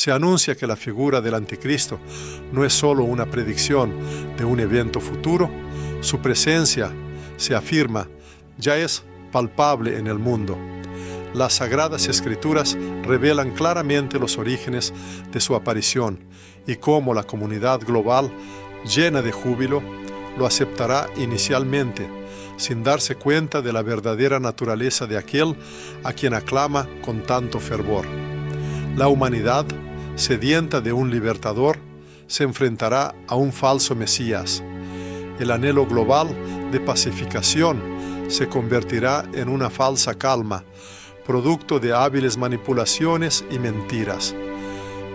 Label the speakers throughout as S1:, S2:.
S1: Se anuncia que la figura del anticristo no es solo una predicción de un evento futuro, su presencia, se afirma, ya es palpable en el mundo. Las Sagradas Escrituras revelan claramente los orígenes de su aparición y cómo la comunidad global, llena de júbilo, lo aceptará inicialmente, sin darse cuenta de la verdadera naturaleza de aquel a quien aclama con tanto fervor. La humanidad, sedienta de un libertador, se enfrentará a un falso Mesías. El anhelo global de pacificación se convertirá en una falsa calma, producto de hábiles manipulaciones y mentiras.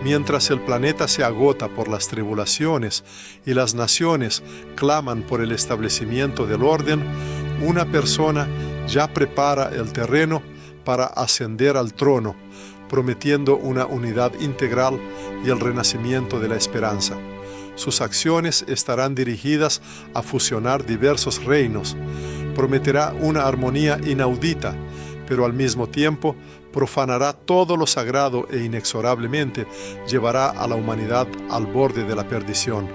S1: Mientras el planeta se agota por las tribulaciones y las naciones claman por el establecimiento del orden, una persona ya prepara el terreno para ascender al trono, prometiendo una unidad integral y el renacimiento de la esperanza. Sus acciones estarán dirigidas a fusionar diversos reinos. Prometerá una armonía inaudita, pero al mismo tiempo profanará todo lo sagrado e inexorablemente llevará a la humanidad al borde de la perdición.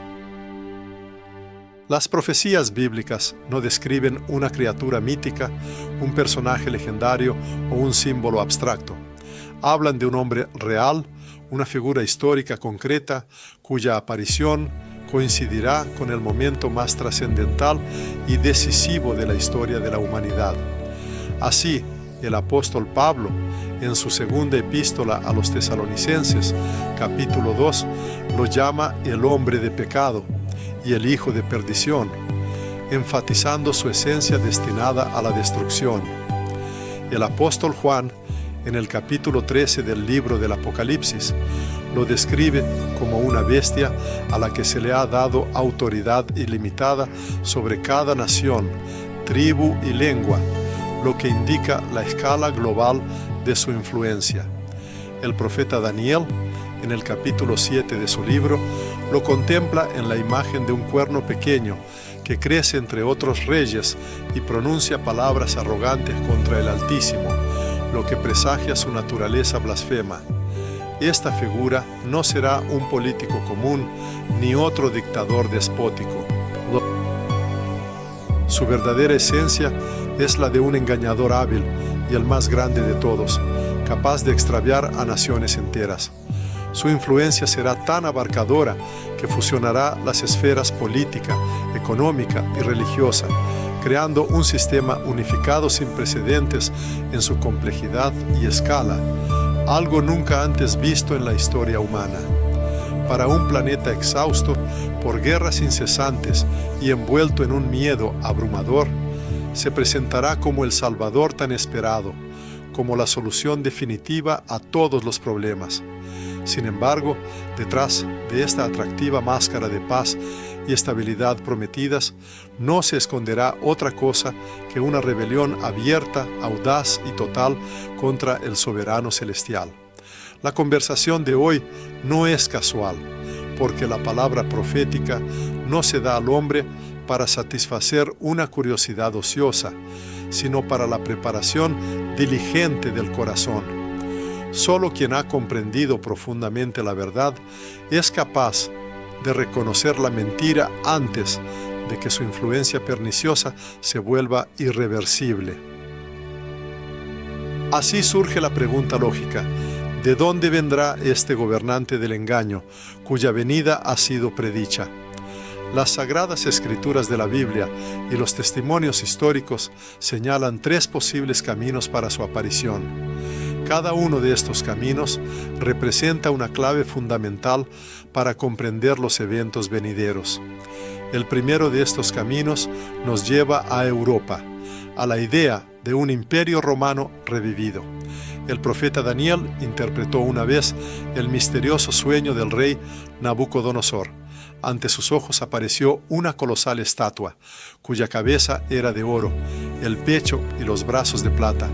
S1: Las profecías bíblicas no describen una criatura mítica, un personaje legendario o un símbolo abstracto. Hablan de un hombre real, una figura histórica concreta, cuya aparición coincidirá con el momento más trascendental y decisivo de la historia de la humanidad. Así, el apóstol Pablo, en su segunda epístola a los Tesalonicenses, capítulo 2, lo llama el hombre de pecado y el hijo de perdición, enfatizando su esencia destinada a la destrucción. El apóstol Juan, en el capítulo 13 del libro del Apocalipsis, lo describe como una bestia a la que se le ha dado autoridad ilimitada sobre cada nación, tribu y lengua, lo que indica la escala global de su influencia. El profeta Daniel, en el capítulo 7 de su libro, lo contempla en la imagen de un cuerno pequeño que crece entre otros reyes y pronuncia palabras arrogantes contra el Altísimo, lo que presagia su naturaleza blasfema. Esta figura no será un político común ni otro dictador despótico. Su verdadera esencia es la de un engañador hábil y el más grande de todos, capaz de extraviar a naciones enteras. Su influencia será tan abarcadora que fusionará las esferas política, económica y religiosa, creando un sistema unificado sin precedentes en su complejidad y escala, algo nunca antes visto en la historia humana. Para un planeta exhausto por guerras incesantes y envuelto en un miedo abrumador, se presentará como el Salvador tan esperado, como la solución definitiva a todos los problemas. Sin embargo, detrás de esta atractiva máscara de paz y estabilidad prometidas, no se esconderá otra cosa que una rebelión abierta, audaz y total contra el soberano celestial. La conversación de hoy no es casual, porque la palabra profética no se da al hombre para satisfacer una curiosidad ociosa, sino para la preparación diligente del corazón. Solo quien ha comprendido profundamente la verdad es capaz de reconocer la mentira antes de que su influencia perniciosa se vuelva irreversible. Así surge la pregunta lógica: ¿de dónde vendrá este gobernante del engaño, cuya venida ha sido predicha? Las Sagradas Escrituras de la Biblia y los testimonios históricos señalan tres posibles caminos para su aparición. Cada uno de estos caminos representa una clave fundamental para comprender los eventos venideros. El primero de estos caminos nos lleva a Europa, a la idea de un imperio romano revivido. El profeta Daniel interpretó una vez el misterioso sueño del rey Nabucodonosor. Ante sus ojos apareció una colosal estatua, cuya cabeza era de oro, el pecho y los brazos de plata,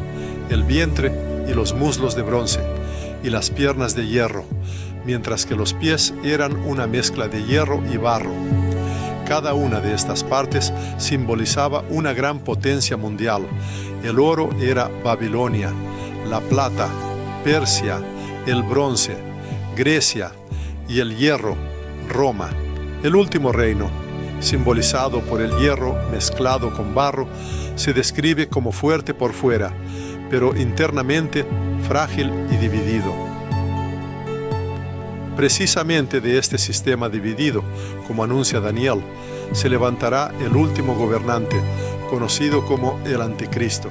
S1: el vientre y los muslos de bronce, y las piernas de hierro, mientras que los pies eran una mezcla de hierro y barro. Cada una de estas partes simbolizaba una gran potencia mundial. El oro era Babilonia, la plata, Persia, el bronce, Grecia, y el hierro, Roma. El último reino, simbolizado por el hierro mezclado con barro, se describe como fuerte por fuera, pero internamente frágil y dividido. Precisamente de este sistema dividido, como anuncia Daniel, se levantará el último gobernante, conocido como el Anticristo.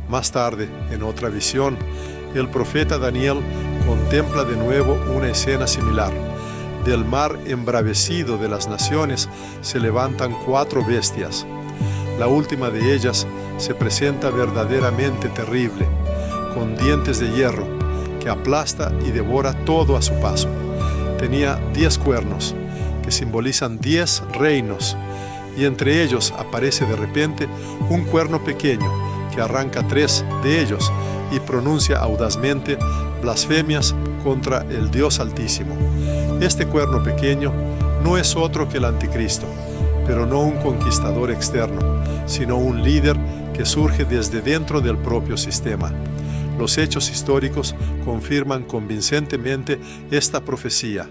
S1: Más tarde, en otra visión, el profeta Daniel contempla de nuevo una escena similar. Del mar embravecido de las naciones se levantan 4 bestias. La última de ellas se presenta verdaderamente terrible, con dientes de hierro, que aplasta y devora todo a su paso. Tenía 10 cuernos, que simbolizan 10 reinos, y entre ellos aparece de repente un cuerno pequeño, que arranca 3 de ellos y pronuncia audazmente blasfemias contra el Dios Altísimo. Este cuerno pequeño no es otro que el Anticristo, pero no un conquistador externo, sino un líder que surge desde dentro del propio sistema. Los hechos históricos confirman convincentemente esta profecía.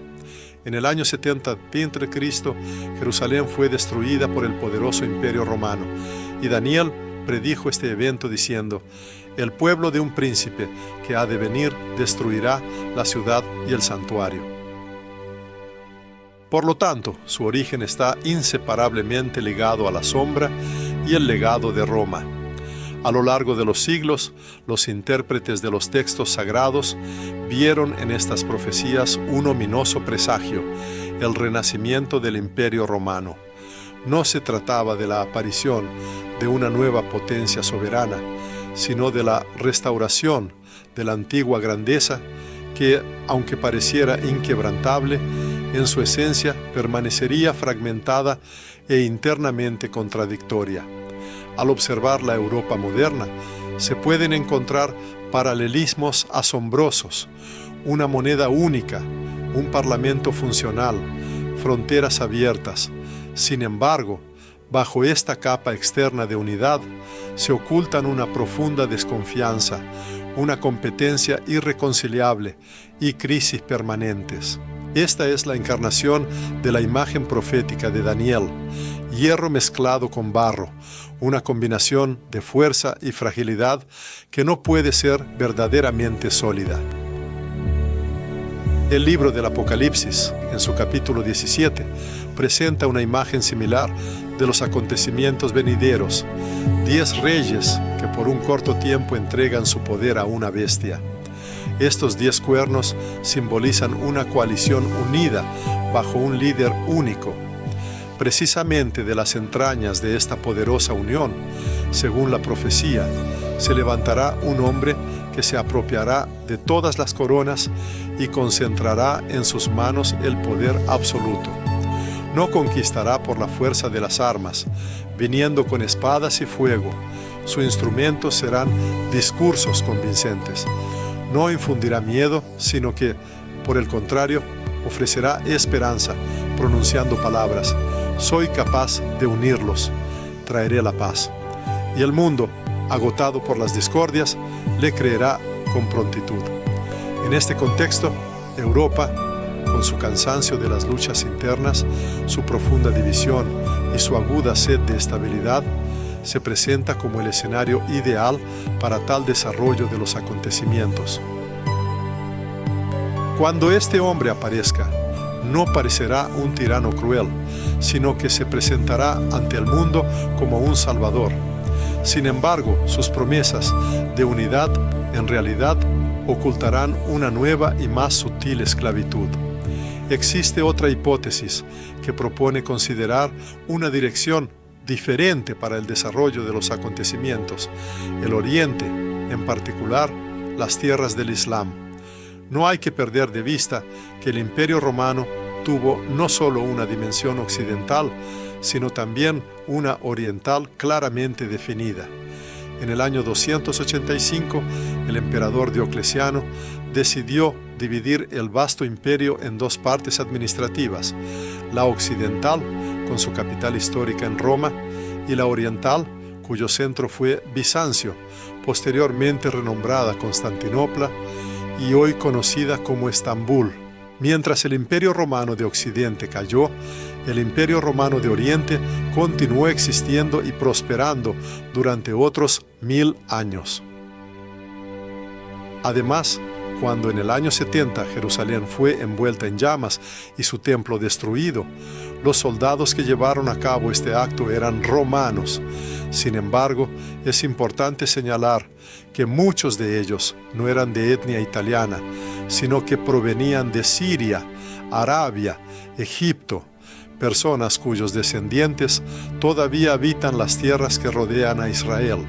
S1: En el año 70 a.C., Jerusalén fue destruida por el poderoso imperio romano, y Daniel predijo este evento diciendo: el pueblo de un príncipe que ha de venir destruirá la ciudad y el santuario. Por lo tanto, su origen está inseparablemente ligado a la sombra y el legado de Roma. A lo largo de los siglos, los intérpretes de los textos sagrados vieron en estas profecías un ominoso presagio, el renacimiento del Imperio Romano. No se trataba de la aparición de una nueva potencia soberana, sino de la restauración de la antigua grandeza que, aunque pareciera inquebrantable, en su esencia permanecería fragmentada e internamente contradictoria. Al observar la Europa moderna, se pueden encontrar paralelismos asombrosos: una moneda única, un parlamento funcional, fronteras abiertas. Sin embargo, bajo esta capa externa de unidad, se ocultan una profunda desconfianza, una competencia irreconciliable y crisis permanentes. Esta es la encarnación de la imagen profética de Daniel: hierro mezclado con barro, una combinación de fuerza y fragilidad que no puede ser verdaderamente sólida. El libro del Apocalipsis, en su capítulo 17, presenta una imagen similar de los acontecimientos venideros: 10 reyes que por un corto tiempo entregan su poder a una bestia. Estos 10 cuernos simbolizan una coalición unida bajo un líder único. Precisamente de las entrañas de esta poderosa unión, según la profecía, se levantará un hombre que se apropiará de todas las coronas y concentrará en sus manos el poder absoluto. No conquistará por la fuerza de las armas, viniendo con espadas y fuego. Su instrumento serán discursos convincentes. No infundirá miedo, sino que, por el contrario, ofrecerá esperanza, pronunciando palabras: soy capaz de unirlos, traeré la paz. Y el mundo, agotado por las discordias, le creerá con prontitud. En este contexto, Europa, con su cansancio de las luchas internas, su profunda división y su aguda sed de estabilidad, se presenta como el escenario ideal para tal desarrollo de los acontecimientos. Cuando este hombre aparezca, no parecerá un tirano cruel, sino que se presentará ante el mundo como un salvador. Sin embargo, sus promesas de unidad en realidad ocultarán una nueva y más sutil esclavitud. Existe otra hipótesis que propone considerar una dirección diferente para el desarrollo de los acontecimientos: el Oriente, en particular las tierras del Islam. No hay que perder de vista que el Imperio Romano tuvo no solo una dimensión occidental, sino también una oriental claramente definida. En el año 285, el emperador Diocleciano decidió dividir el vasto imperio en 2 partes administrativas: la occidental, con su capital histórica en Roma, y la oriental, cuyo centro fue Bizancio, posteriormente renombrada Constantinopla y hoy conocida como Estambul. Mientras el Imperio Romano de Occidente cayó, el Imperio Romano de Oriente continuó existiendo y prosperando durante otros 1000 años. Además, cuando en el año 70 Jerusalén fue envuelta en llamas y su templo destruido, los soldados que llevaron a cabo este acto eran romanos. Sin embargo, es importante señalar que muchos de ellos no eran de etnia italiana, sino que provenían de Siria, Arabia, Egipto, personas cuyos descendientes todavía habitan las tierras que rodean a Israel.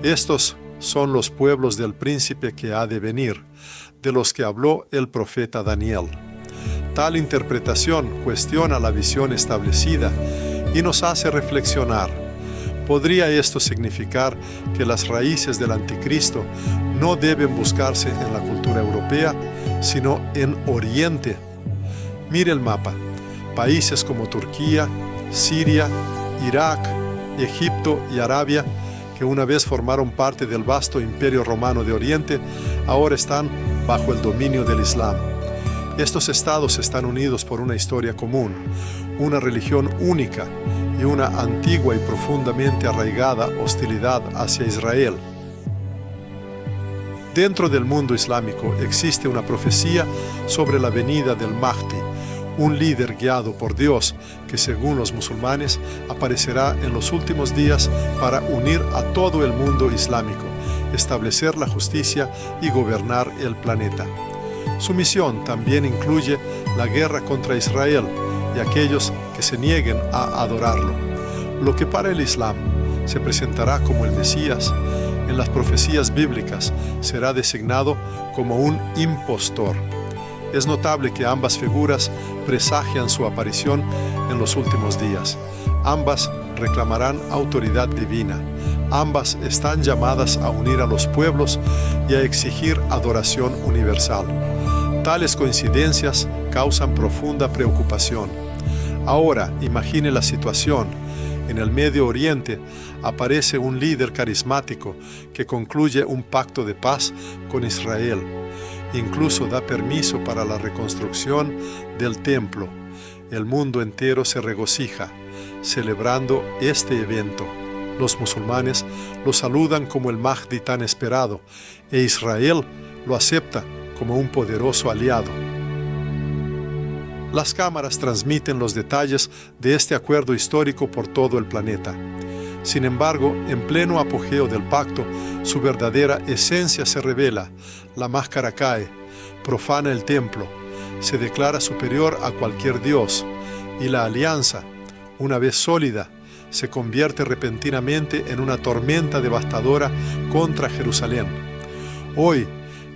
S1: Estos son los pueblos del príncipe que ha de venir, de los que habló el profeta Daniel. Tal interpretación cuestiona la visión establecida y nos hace reflexionar. ¿Podría esto significar que las raíces del anticristo no deben buscarse en la cultura europea, sino en Oriente? Mire el mapa. Países como Turquía, Siria, Irak, Egipto y Arabia, que una vez formaron parte del vasto Imperio Romano de Oriente, ahora están bajo el dominio del Islam. Estos estados están unidos por una historia común, una religión única y una antigua y profundamente arraigada hostilidad hacia Israel. Dentro del mundo islámico existe una profecía sobre la venida del Mahdi, un líder guiado por Dios que, según los musulmanes, aparecerá en los últimos días para unir a todo el mundo islámico, establecer la justicia y gobernar el planeta. Su misión también incluye la guerra contra Israel y aquellos que se nieguen a adorarlo. Lo que para el Islam se presentará como el Mesías, en las profecías bíblicas será designado como un impostor. Es notable que ambas figuras presagian su aparición en los últimos días. Ambas reclamarán autoridad divina. Ambas están llamadas a unir a los pueblos y a exigir adoración universal. Tales coincidencias causan profunda preocupación. Ahora, imagine la situación. En el Medio Oriente aparece un líder carismático que concluye un pacto de paz con Israel. Incluso da permiso para la reconstrucción del templo. El mundo entero se regocija, celebrando este evento. Los musulmanes lo saludan como el Mahdi tan esperado, e Israel lo acepta como un poderoso aliado. Las cámaras transmiten los detalles de este acuerdo histórico por todo el planeta. Sin embargo, en pleno apogeo del pacto, su verdadera esencia se revela. La máscara cae, profana el templo, se declara superior a cualquier dios, y la alianza, una vez sólida, se convierte repentinamente en una tormenta devastadora contra Jerusalén. Hoy,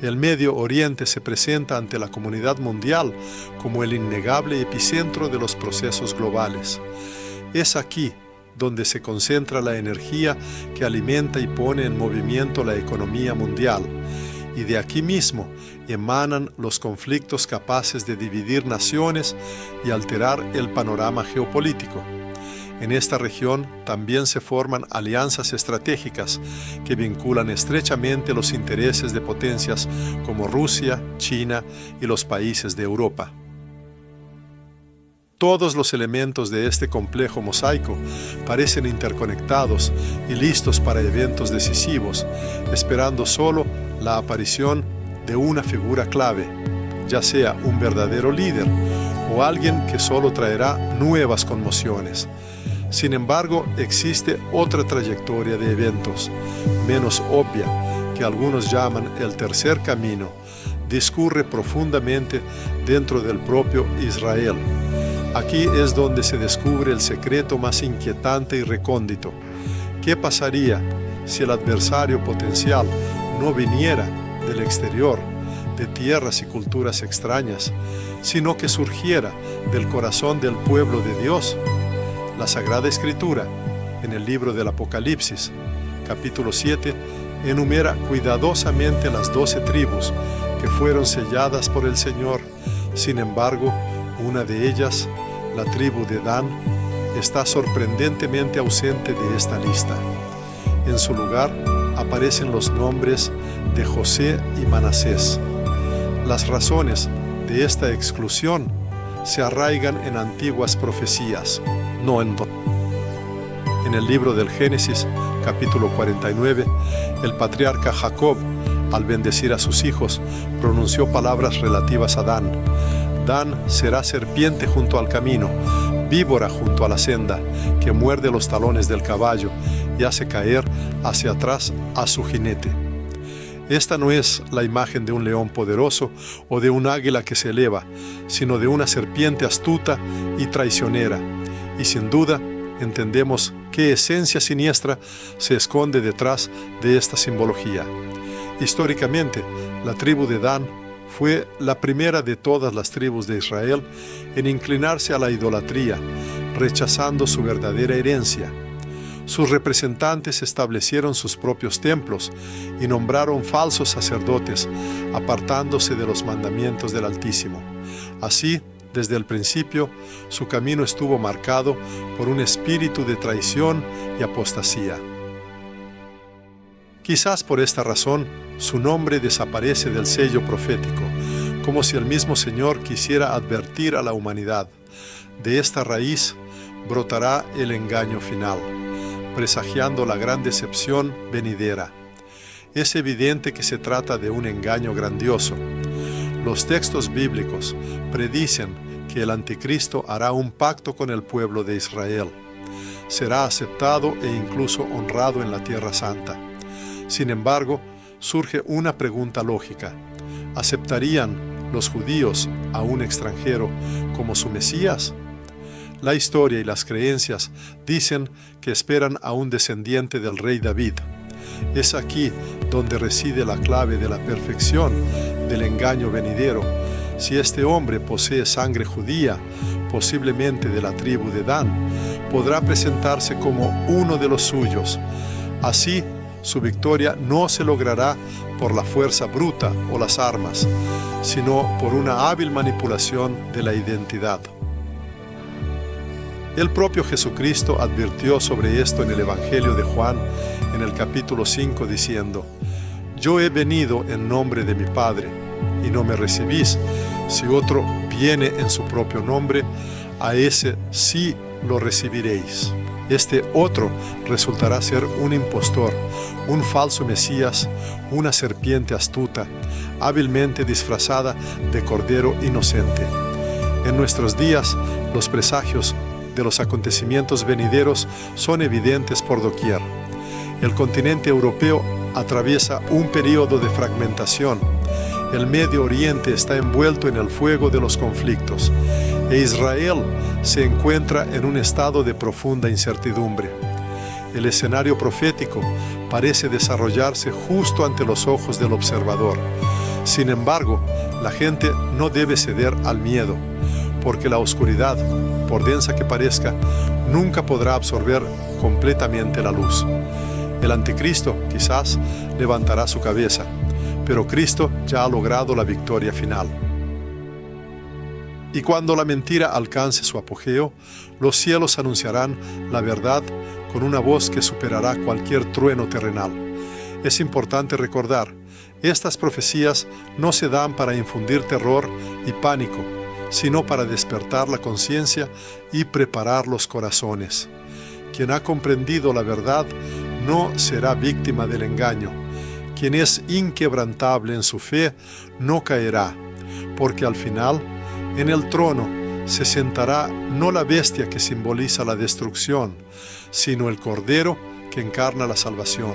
S1: el Medio Oriente se presenta ante la comunidad mundial como el innegable epicentro de los procesos globales. Es aquí donde se concentra la energía que alimenta y pone en movimiento la economía mundial, y de aquí mismo emanan los conflictos capaces de dividir naciones y alterar el panorama geopolítico. En esta región también se forman alianzas estratégicas que vinculan estrechamente los intereses de potencias como Rusia, China y los países de Europa. Todos los elementos de este complejo mosaico parecen interconectados y listos para eventos decisivos, esperando solo la aparición de una figura clave, ya sea un verdadero líder o alguien que solo traerá nuevas conmociones. Sin embargo, existe otra trayectoria de eventos, menos obvia, que algunos llaman el tercer camino. Discurre profundamente dentro del propio Israel. Aquí es donde se descubre el secreto más inquietante y recóndito. ¿Qué pasaría si el adversario potencial no viniera del exterior, de tierras y culturas extrañas, sino que surgiera del corazón del pueblo de Dios? La Sagrada Escritura, en el libro del Apocalipsis, capítulo 7, enumera cuidadosamente las 12 tribus que fueron selladas por el Señor. Sin embargo, una de ellas, la tribu de Dan, está sorprendentemente ausente de esta lista. En su lugar aparecen los nombres de José y Manasés. Las razones de esta exclusión se arraigan en antiguas profecías, no en dos. En el libro del Génesis, capítulo 49, el patriarca Jacob, al bendecir a sus hijos, pronunció palabras relativas a Dan. Dan será serpiente junto al camino, víbora junto a la senda, que muerde los talones del caballo y hace caer hacia atrás a su jinete. Esta no es la imagen de un león poderoso o de un águila que se eleva, sino de una serpiente astuta y traicionera. Y sin duda entendemos qué esencia siniestra se esconde detrás de esta simbología. Históricamente, la tribu de Dan fue la primera de todas las tribus de Israel en inclinarse a la idolatría, rechazando su verdadera herencia. Sus representantes establecieron sus propios templos y nombraron falsos sacerdotes, apartándose de los mandamientos del Altísimo. Así, desde el principio, su camino estuvo marcado por un espíritu de traición y apostasía. Quizás por esta razón, su nombre desaparece del sello profético, como si el mismo Señor quisiera advertir a la humanidad: de esta raíz brotará el engaño final, presagiando la gran decepción venidera. Es evidente que se trata de un engaño grandioso. Los textos bíblicos predicen que el anticristo hará un pacto con el pueblo de Israel. Será aceptado e incluso honrado en la Tierra Santa. Sin embargo, surge una pregunta lógica: ¿aceptarían los judíos a un extranjero como su Mesías? La historia y las creencias dicen que esperan a un descendiente del rey David. Es aquí donde reside la clave de la perfección del engaño venidero. Si este hombre posee sangre judía, posiblemente de la tribu de Dan, podrá presentarse como uno de los suyos. Así, su victoria no se logrará por la fuerza bruta o las armas, sino por una hábil manipulación de la identidad. El propio Jesucristo advirtió sobre esto en el Evangelio de Juan, en el capítulo 5, diciendo: «Yo he venido en nombre de mi Padre, y no me recibís. Si otro viene en su propio nombre, a ese sí lo recibiréis». Este otro resultará ser un impostor, un falso Mesías, una serpiente astuta, hábilmente disfrazada de cordero inocente. En nuestros días, los presagios de los acontecimientos venideros son evidentes por doquier. El continente europeo atraviesa un periodo de fragmentación. El Medio Oriente está envuelto en el fuego de los conflictos, e Israel se encuentra en un estado de profunda incertidumbre. El escenario profético parece desarrollarse justo ante los ojos del observador. Sin embargo, la gente no debe ceder al miedo, porque la oscuridad, por densa que parezca, nunca podrá absorber completamente la luz. El anticristo quizás levantará su cabeza, pero Cristo ya ha logrado la victoria final. Y cuando la mentira alcance su apogeo, los cielos anunciarán la verdad con una voz que superará cualquier trueno terrenal. Es importante recordar, estas profecías no se dan para infundir terror y pánico, sino para despertar la conciencia y preparar los corazones. Quien ha comprendido la verdad no será víctima del engaño. Quien es inquebrantable en su fe no caerá, porque al final, en el trono se sentará no la bestia que simboliza la destrucción, sino el Cordero que encarna la salvación.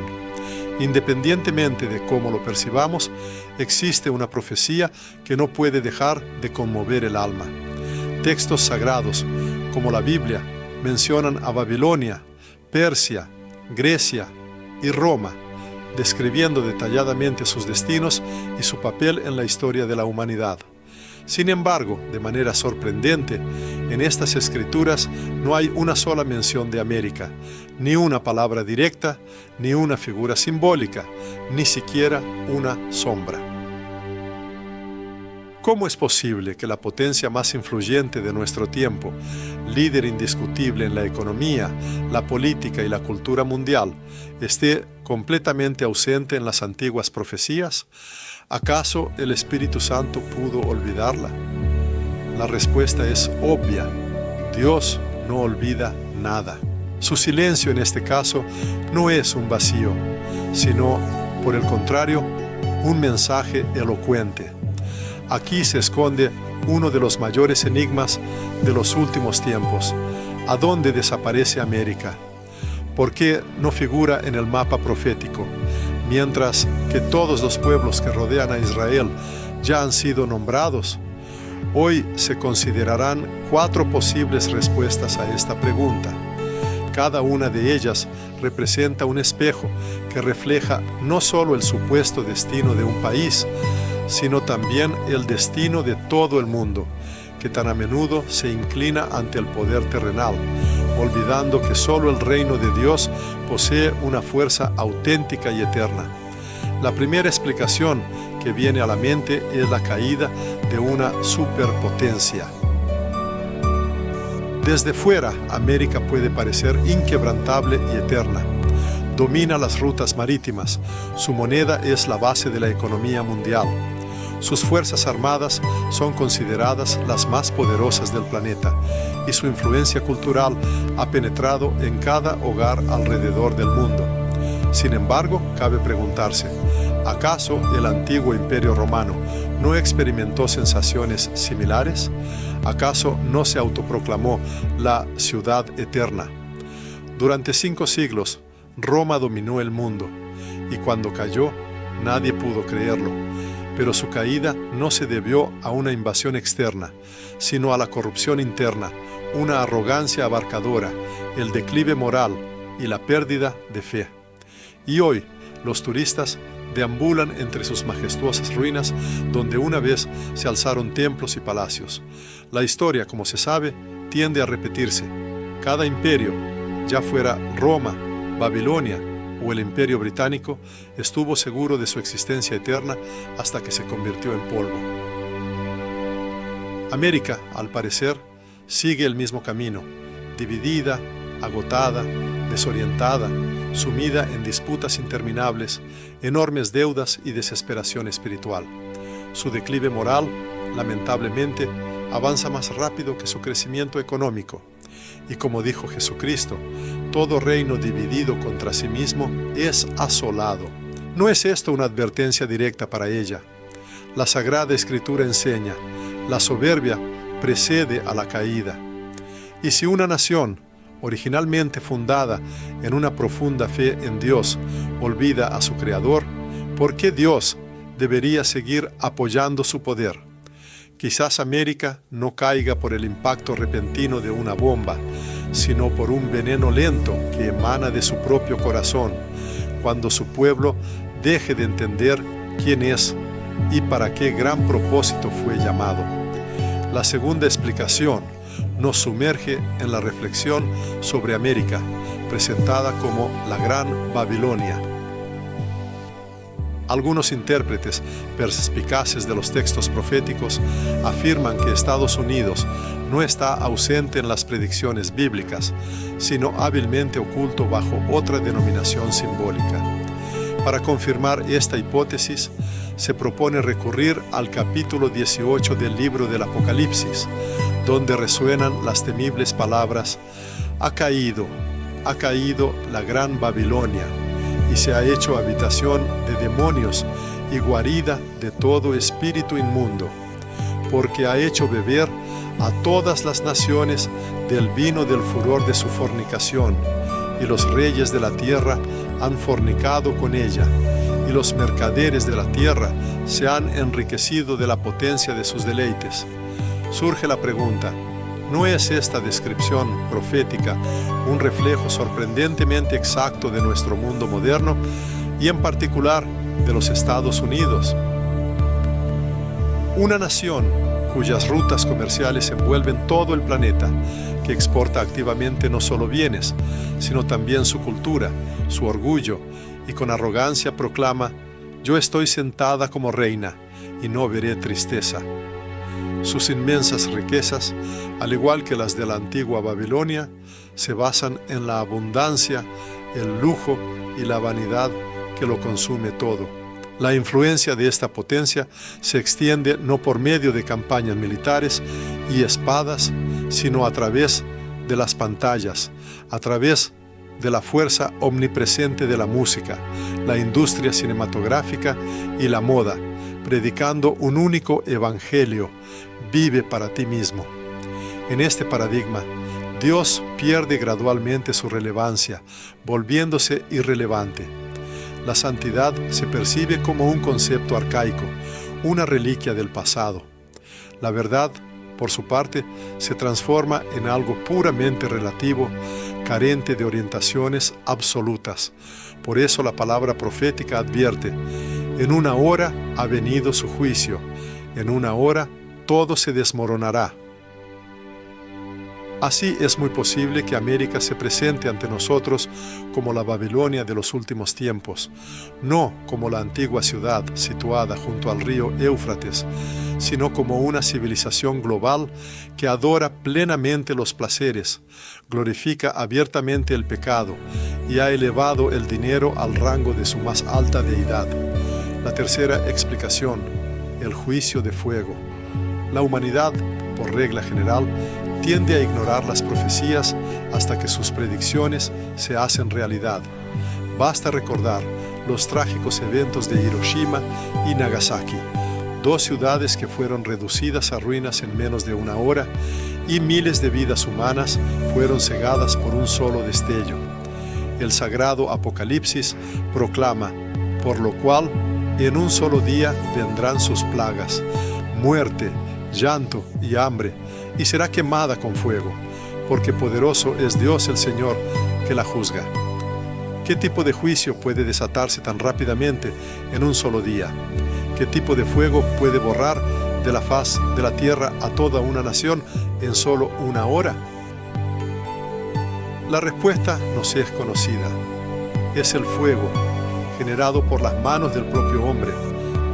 S1: Independientemente de cómo lo percibamos, existe una profecía que no puede dejar de conmover el alma. Textos sagrados, como la Biblia, mencionan a Babilonia, Persia, Grecia y Roma, describiendo detalladamente sus destinos y su papel en la historia de la humanidad. Sin embargo, de manera sorprendente, en estas escrituras no hay una sola mención de América, ni una palabra directa, ni una figura simbólica, ni siquiera una sombra. ¿Cómo es posible que la potencia más influyente de nuestro tiempo, líder indiscutible en la economía, la política y la cultura mundial, esté completamente ausente en las antiguas profecías? ¿Acaso el Espíritu Santo pudo olvidarla? La respuesta es obvia. Dios no olvida nada. Su silencio en este caso no es un vacío, sino, por el contrario, un mensaje elocuente. Aquí se esconde uno de los mayores enigmas de los últimos tiempos. ¿A dónde desaparece América? ¿Por qué no figura en el mapa profético, mientras que todos los pueblos que rodean a Israel ya han sido nombrados? Hoy se considerarán 4 posibles respuestas a esta pregunta. Cada una de ellas representa un espejo que refleja no solo el supuesto destino de un país, sino también el destino de todo el mundo, que tan a menudo se inclina ante el poder terrenal, olvidando que solo el reino de Dios posee una fuerza auténtica y eterna. La primera explicación que viene a la mente es la caída de una superpotencia. Desde fuera, América puede parecer inquebrantable y eterna. Domina las rutas marítimas, su moneda es la base de la economía mundial. Sus fuerzas armadas son consideradas las más poderosas del planeta y su influencia cultural ha penetrado en cada hogar alrededor del mundo. Sin embargo, cabe preguntarse, ¿acaso el antiguo Imperio Romano no experimentó sensaciones similares? ¿Acaso no se autoproclamó la ciudad eterna? Durante 5 siglos, Roma dominó el mundo, y cuando cayó, nadie pudo creerlo. Pero su caída no se debió a una invasión externa, sino a la corrupción interna, una arrogancia abarcadora, el declive moral y la pérdida de fe. Y hoy, los turistas deambulan entre sus majestuosas ruinas donde una vez se alzaron templos y palacios. La historia, como se sabe, tiende a repetirse. Cada imperio, ya fuera Roma, Babilonia o el Imperio Británico, estuvo seguro de su existencia eterna hasta que se convirtió en polvo. América, al parecer, sigue el mismo camino, dividida, agotada, desorientada, sumida en disputas interminables, enormes deudas y desesperación espiritual. Su declive moral, lamentablemente, avanza más rápido que su crecimiento económico. Y como dijo Jesucristo, todo reino dividido contra sí mismo es asolado. ¿No es esto una advertencia directa para ella? La Sagrada Escritura enseña, la soberbia precede a la caída. Y si una nación, originalmente fundada en una profunda fe en Dios, olvida a su Creador, ¿por qué Dios debería seguir apoyando su poder? Quizás América no caiga por el impacto repentino de una bomba, sino por un veneno lento que emana de su propio corazón, cuando su pueblo deje de entender quién es y para qué gran propósito fue llamado. La segunda explicación nos sumerge en la reflexión sobre América, presentada como la Gran Babilonia. Algunos intérpretes perspicaces de los textos proféticos afirman que Estados Unidos no está ausente en las predicciones bíblicas, sino hábilmente oculto bajo otra denominación simbólica. Para confirmar esta hipótesis, se propone recurrir al capítulo 18 del libro del Apocalipsis, donde resuenan las temibles palabras: ha caído la Gran Babilonia, y se ha hecho habitación de demonios y guarida de todo espíritu inmundo, porque ha hecho beber a todas las naciones del vino del furor de su fornicación, y los reyes de la tierra han fornicado con ella, y los mercaderes de la tierra se han enriquecido de la potencia de sus deleites. Surge la pregunta, ¿no es esta descripción profética un reflejo sorprendentemente exacto de nuestro mundo moderno y en particular de los Estados Unidos? Una nación cuyas rutas comerciales envuelven todo el planeta, que exporta activamente no solo bienes, sino también su cultura, su orgullo, y con arrogancia proclama: yo estoy sentada como reina y no veré tristeza. Sus inmensas riquezas, al igual que las de la antigua Babilonia, se basan en la abundancia, el lujo y la vanidad que lo consume todo. La influencia de esta potencia se extiende no por medio de campañas militares y espadas, sino a través de las pantallas, a través de la fuerza omnipresente de la música, la industria cinematográfica y la moda, predicando un único evangelio: vive para ti mismo. En este paradigma, Dios pierde gradualmente su relevancia, volviéndose irrelevante. La santidad se percibe como un concepto arcaico, una reliquia del pasado. La verdad, por su parte, se transforma en algo puramente relativo, carente de orientaciones absolutas. Por eso la palabra profética advierte: en una hora ha venido su juicio, en una hora todo se desmoronará. Así es muy posible que América se presente ante nosotros como la Babilonia de los últimos tiempos, no como la antigua ciudad situada junto al río Éufrates, sino como una civilización global que adora plenamente los placeres, glorifica abiertamente el pecado y ha elevado el dinero al rango de su más alta deidad. La tercera explicación: el juicio de fuego. La humanidad, por regla general, tiende a ignorar las profecías hasta que sus predicciones se hacen realidad. Basta recordar los trágicos eventos de Hiroshima y Nagasaki, dos ciudades que fueron reducidas a ruinas en menos de una hora, y miles de vidas humanas fueron cegadas por un solo destello. El sagrado Apocalipsis proclama: por lo cual en un solo día vendrán sus plagas, muerte, llanto y hambre, y será quemada con fuego, porque poderoso es Dios el Señor que la juzga. ¿Qué tipo de juicio puede desatarse tan rápidamente en un solo día? ¿Qué tipo de fuego puede borrar de la faz de la tierra a toda una nación en solo una hora? La respuesta nos es conocida. Es el fuego, generado por las manos del propio hombre,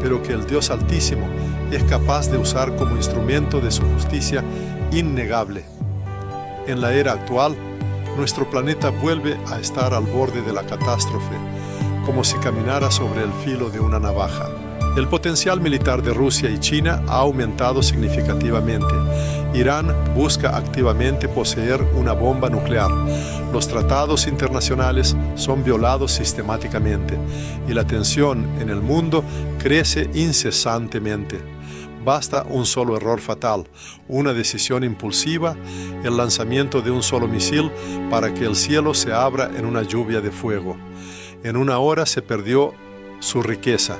S1: pero que el Dios Altísimo es capaz de usar como instrumento de su justicia innegable. En la era actual, nuestro planeta vuelve a estar al borde de la catástrofe, como si caminara sobre el filo de una navaja. El potencial militar de Rusia y China ha aumentado significativamente. Irán busca activamente poseer una bomba nuclear. Los tratados internacionales son violados sistemáticamente y la tensión en el mundo crece incesantemente. Basta un solo error fatal, una decisión impulsiva, el lanzamiento de un solo misil para que el cielo se abra en una lluvia de fuego. En una hora se perdió su riqueza,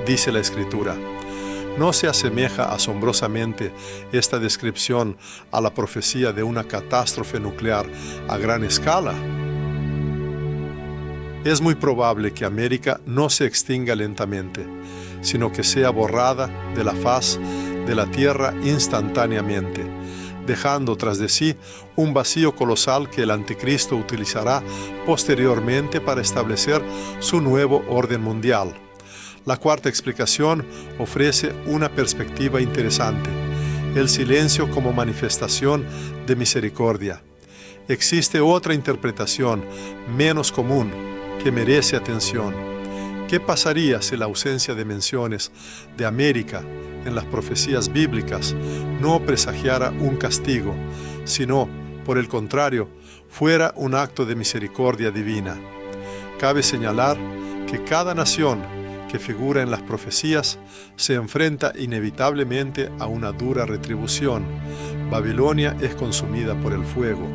S1: dice la Escritura. ¿No se asemeja asombrosamente esta descripción a la profecía de una catástrofe nuclear a gran escala? Es muy probable que América no se extinga lentamente, sino que sea borrada de la faz de la tierra instantáneamente, dejando tras de sí un vacío colosal que el anticristo utilizará posteriormente para establecer su nuevo orden mundial. La cuarta explicación ofrece una perspectiva interesante: el silencio como manifestación de misericordia. Existe otra interpretación, menos común, que merece atención. ¿Qué pasaría si la ausencia de menciones de América en las profecías bíblicas no presagiara un castigo, sino, por el contrario, fuera un acto de misericordia divina? Cabe señalar que cada nación que figura en las profecías se enfrenta inevitablemente a una dura retribución. Babilonia es consumida por el fuego,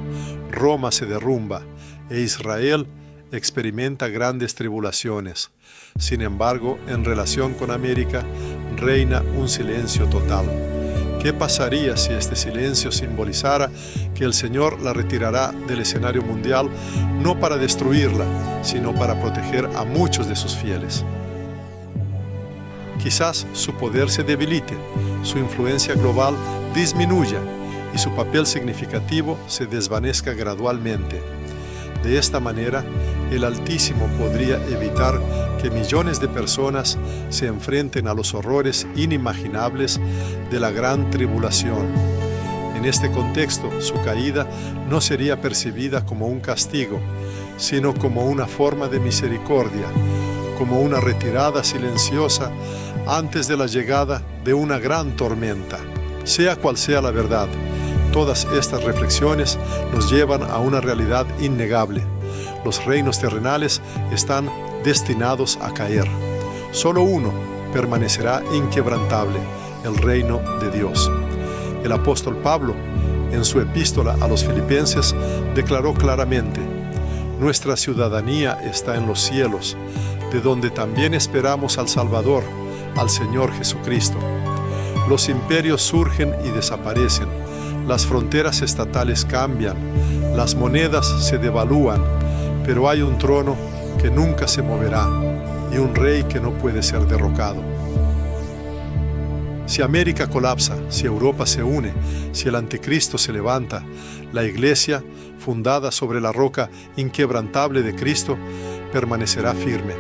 S1: Roma se derrumba e Israel experimenta grandes tribulaciones. Sin embargo, en relación con América, reina un silencio total. ¿Qué pasaría si este silencio simbolizara que el Señor la retirará del escenario mundial no para destruirla, sino para proteger a muchos de sus fieles? Quizás su poder se debilite, su influencia global disminuya y su papel significativo se desvanezca gradualmente. De esta manera, el Altísimo podría evitar que millones de personas se enfrenten a los horrores inimaginables de la gran tribulación. En este contexto, su caída no sería percibida como un castigo, sino como una forma de misericordia, como una retirada silenciosa antes de la llegada de una gran tormenta. Sea cual sea la verdad, todas estas reflexiones nos llevan a una realidad innegable. Los reinos terrenales están destinados a caer. Solo uno permanecerá inquebrantable, el reino de Dios. El apóstol Pablo, en su epístola a los Filipenses, declaró claramente: nuestra ciudadanía está en los cielos, de donde también esperamos al Salvador, al Señor Jesucristo. Los imperios surgen y desaparecen, las fronteras estatales cambian, las monedas se devalúan, pero hay un trono que nunca se moverá y un rey que no puede ser derrocado. Si América colapsa, si Europa se une, si el anticristo se levanta, la Iglesia, fundada sobre la roca inquebrantable de Cristo, permanecerá firme.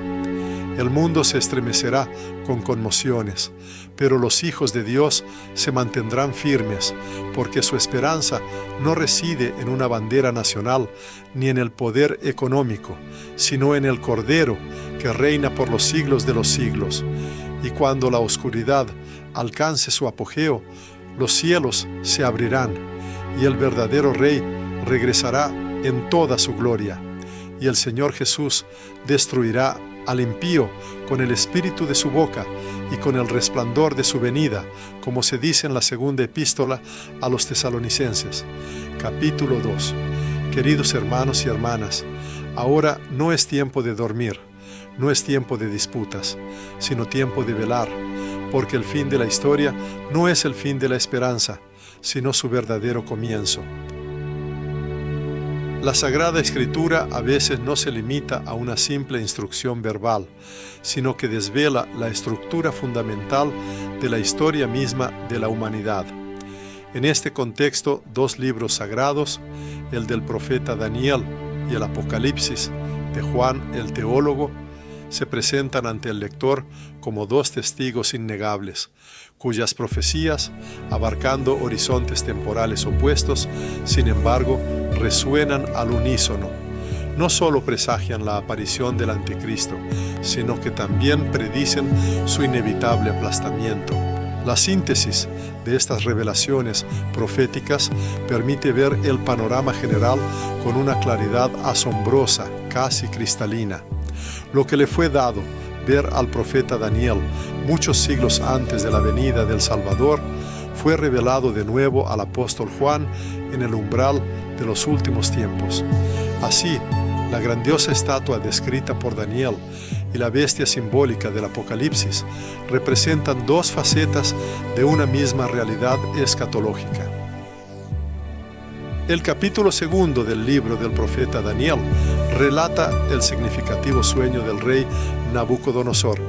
S1: El mundo se estremecerá con conmociones, pero los hijos de Dios se mantendrán firmes, porque su esperanza no reside en una bandera nacional ni en el poder económico, sino en el Cordero que reina por los siglos de los siglos. Y cuando la oscuridad alcance su apogeo, los cielos se abrirán y el verdadero Rey regresará en toda su gloria. Y el Señor Jesús destruirá al impío con el espíritu de su boca y con el resplandor de su venida, como se dice en la segunda epístola a los Tesalonicenses, capítulo 2. Queridos hermanos y hermanas, ahora no es tiempo de dormir, no es tiempo de disputas, sino tiempo de velar, porque el fin de la historia no es el fin de la esperanza, sino su verdadero comienzo. La Sagrada Escritura a veces no se limita a una simple instrucción verbal, sino que desvela la estructura fundamental de la historia misma de la humanidad. En este contexto, dos libros sagrados, el del profeta Daniel y el Apocalipsis de Juan el teólogo, se presentan ante el lector como dos testigos innegables, cuyas profecías, abarcando horizontes temporales opuestos, sin embargo, resuenan al unísono. No solo presagian la aparición del anticristo, sino que también predicen su inevitable aplastamiento. La síntesis de estas revelaciones proféticas permite ver el panorama general con una claridad asombrosa, casi cristalina. Lo que le fue dado ver al profeta Daniel muchos siglos antes de la venida del Salvador fue revelado de nuevo al apóstol Juan en el umbral de los últimos tiempos. Así, la grandiosa estatua descrita por Daniel y la bestia simbólica del Apocalipsis representan dos facetas de una misma realidad escatológica. El capítulo 2 del libro del profeta Daniel relata el significativo sueño del rey Nabucodonosor,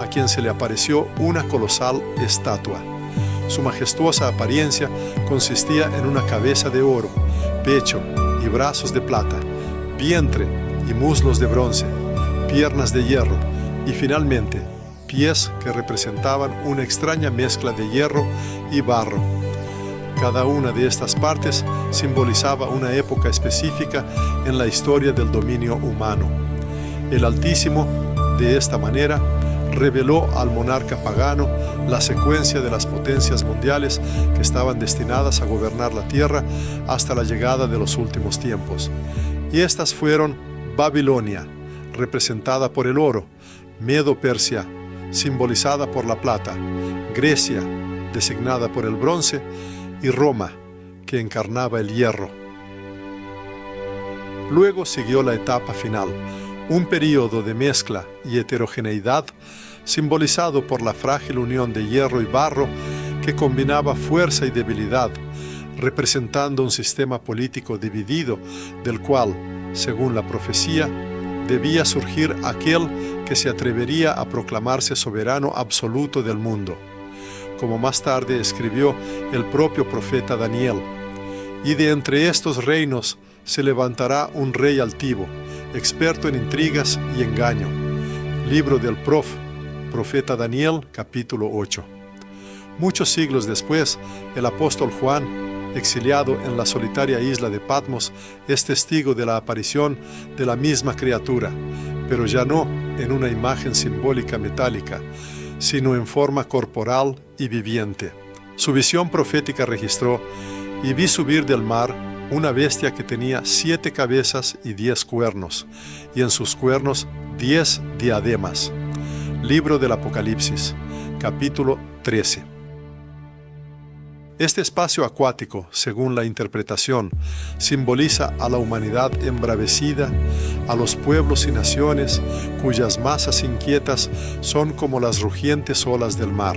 S1: a quien se le apareció una colosal estatua. Su majestuosa apariencia consistía en una cabeza de oro, pecho y brazos de plata, vientre y muslos de bronce, piernas de hierro y finalmente pies que representaban una extraña mezcla de hierro y barro. Cada una de estas partes simbolizaba una época específica en la historia del dominio humano. El Altísimo, de esta manera, reveló al monarca pagano la secuencia de las potencias mundiales que estaban destinadas a gobernar la tierra hasta la llegada de los últimos tiempos. Y estas fueron Babilonia, representada por el oro, Medo-Persia, simbolizada por la plata, Grecia, designada por el bronce, y Roma, que encarnaba el hierro. Luego siguió la etapa final, un período de mezcla y heterogeneidad simbolizado por la frágil unión de hierro y barro que combinaba fuerza y debilidad, representando un sistema político dividido del cual, según la profecía, debía surgir aquel que se atrevería a proclamarse soberano absoluto del mundo, como más tarde escribió el propio profeta Daniel. Y de entre estos reinos se levantará un rey altivo, experto en intrigas y engaño. Libro del profeta Daniel, capítulo 8. Muchos siglos después, el apóstol Juan, exiliado en la solitaria isla de Patmos, es testigo de la aparición de la misma criatura, pero ya no en una imagen simbólica metálica, sino en forma corporal y viviente. Su visión profética registró: y vi subir del mar una bestia que tenía 7 cabezas y 10 cuernos, y en sus cuernos 10 diademas. Libro del Apocalipsis, capítulo 13. Este espacio acuático, según la interpretación, simboliza a la humanidad embravecida, a los pueblos y naciones cuyas masas inquietas son como las rugientes olas del mar.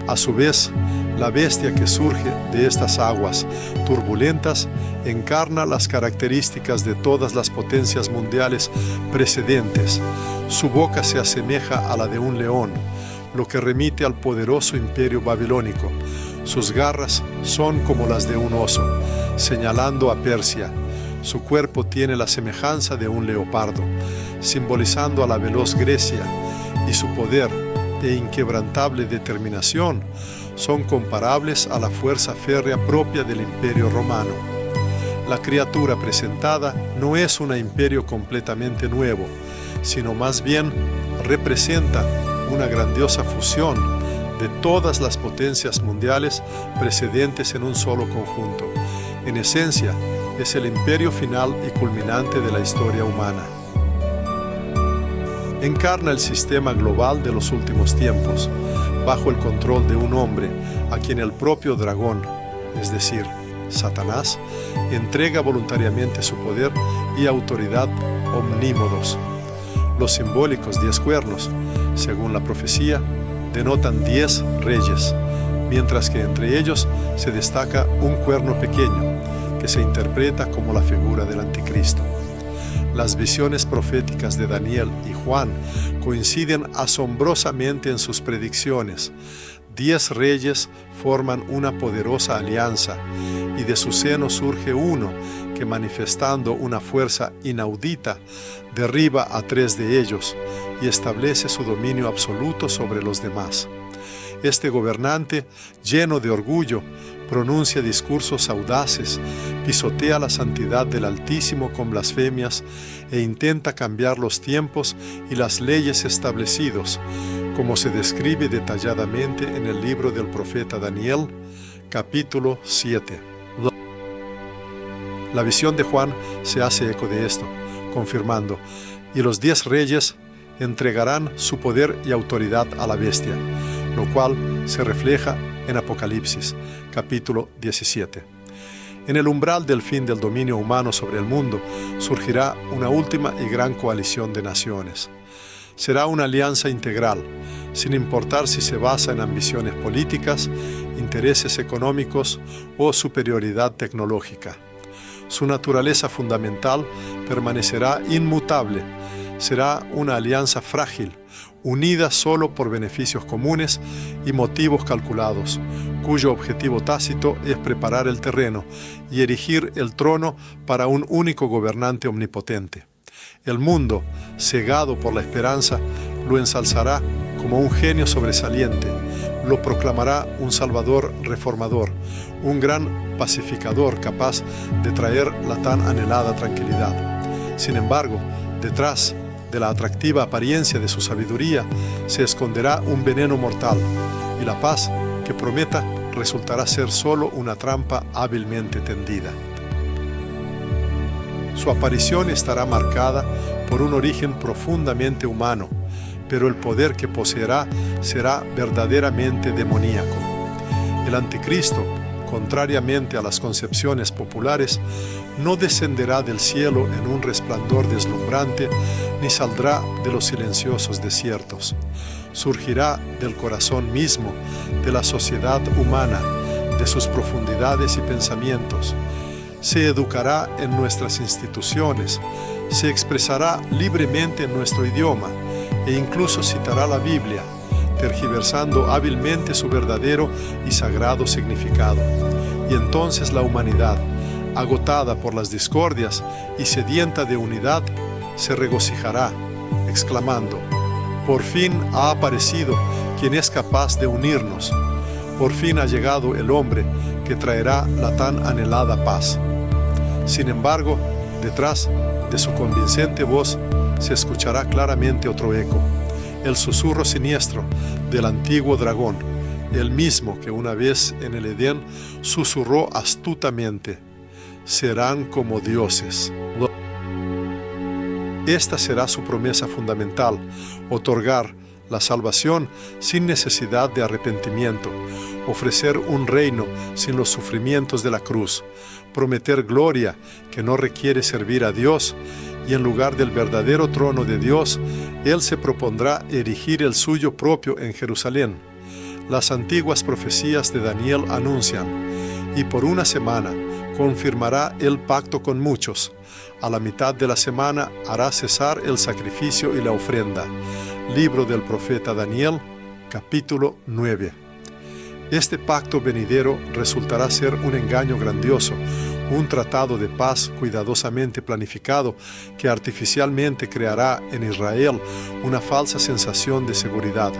S1: A su vez, la bestia que surge de estas aguas turbulentas encarna las características de todas las potencias mundiales precedentes. Su boca se asemeja a la de un león, lo que remite al poderoso imperio babilónico. Sus garras son como las de un oso, señalando a Persia. Su cuerpo tiene la semejanza de un leopardo, simbolizando a la veloz Grecia, y su poder e inquebrantable determinación son comparables a la fuerza férrea propia del imperio romano. La criatura presentada no es un imperio completamente nuevo, sino más bien representa una grandiosa fusión de todas las potencias mundiales precedentes en un solo conjunto. En esencia, es el imperio final y culminante de la historia humana. Encarna el sistema global de los últimos tiempos, bajo el control de un hombre a quien el propio dragón, es decir, Satanás, entrega voluntariamente su poder y autoridad omnímodos. Los simbólicos 10 cuernos, según la profecía, denotan 10 reyes, mientras que entre ellos se destaca un cuerno pequeño, que se interpreta como la figura del anticristo. Las visiones proféticas de Daniel y Juan coinciden asombrosamente en sus predicciones. 10 reyes forman una poderosa alianza, y de su seno surge uno que, manifestando una fuerza inaudita, derriba a 3 de ellos y establece su dominio absoluto sobre los demás. Este gobernante, lleno de orgullo, pronuncia discursos audaces, pisotea la santidad del Altísimo con blasfemias e intenta cambiar los tiempos y las leyes establecidos, como se describe detalladamente en el libro del profeta Daniel, capítulo 7. La visión de Juan se hace eco de esto, confirmando: y los 10 reyes entregarán su poder y autoridad a la bestia, lo cual se refleja en Apocalipsis, capítulo 17. En el umbral del fin del dominio humano sobre el mundo surgirá una última y gran coalición de naciones. Será una alianza integral, sin importar si se basa en ambiciones políticas, intereses económicos o superioridad tecnológica. Su naturaleza fundamental permanecerá inmutable. Será una alianza frágil, unida solo por beneficios comunes y motivos calculados, cuyo objetivo tácito es preparar el terreno y erigir el trono para un único gobernante omnipotente. El mundo, cegado por la esperanza, lo ensalzará como un genio sobresaliente, lo proclamará un salvador reformador, un gran pacificador capaz de traer la tan anhelada tranquilidad. Sin embargo, detrás de la atractiva apariencia de su sabiduría se esconderá un veneno mortal, y la paz que prometa resultará ser solo una trampa hábilmente tendida. Su aparición estará marcada por un origen profundamente humano, pero el poder que poseerá será verdaderamente demoníaco. El anticristo, contrariamente a las concepciones populares, no descenderá del cielo en un resplandor deslumbrante, ni saldrá de los silenciosos desiertos. Surgirá del corazón mismo de la sociedad humana, de sus profundidades y pensamientos. Se educará en nuestras instituciones, se expresará libremente en nuestro idioma e incluso citará la Biblia, tergiversando hábilmente su verdadero y sagrado significado. Y entonces la humanidad, agotada por las discordias y sedienta de unidad, se regocijará, exclamando: por fin ha aparecido quien es capaz de unirnos. Por fin ha llegado el hombre que traerá la tan anhelada paz. Sin embargo, detrás de su convincente voz se escuchará claramente otro eco, el susurro siniestro del antiguo dragón, el mismo que una vez en el Edén susurró astutamente: serán como dioses. Esta será su promesa fundamental: otorgar la salvación sin necesidad de arrepentimiento, ofrecer un reino sin los sufrimientos de la cruz, prometer gloria que no requiere servir a Dios, y en lugar del verdadero trono de Dios, Él se propondrá erigir el suyo propio en Jerusalén. Las antiguas profecías de Daniel anuncian: y por una semana confirmará el pacto con muchos. A la mitad de la semana hará cesar el sacrificio y la ofrenda. Libro del profeta Daniel, capítulo 9. Este pacto venidero resultará ser un engaño grandioso, un tratado de paz cuidadosamente planificado que artificialmente creará en Israel una falsa sensación de seguridad.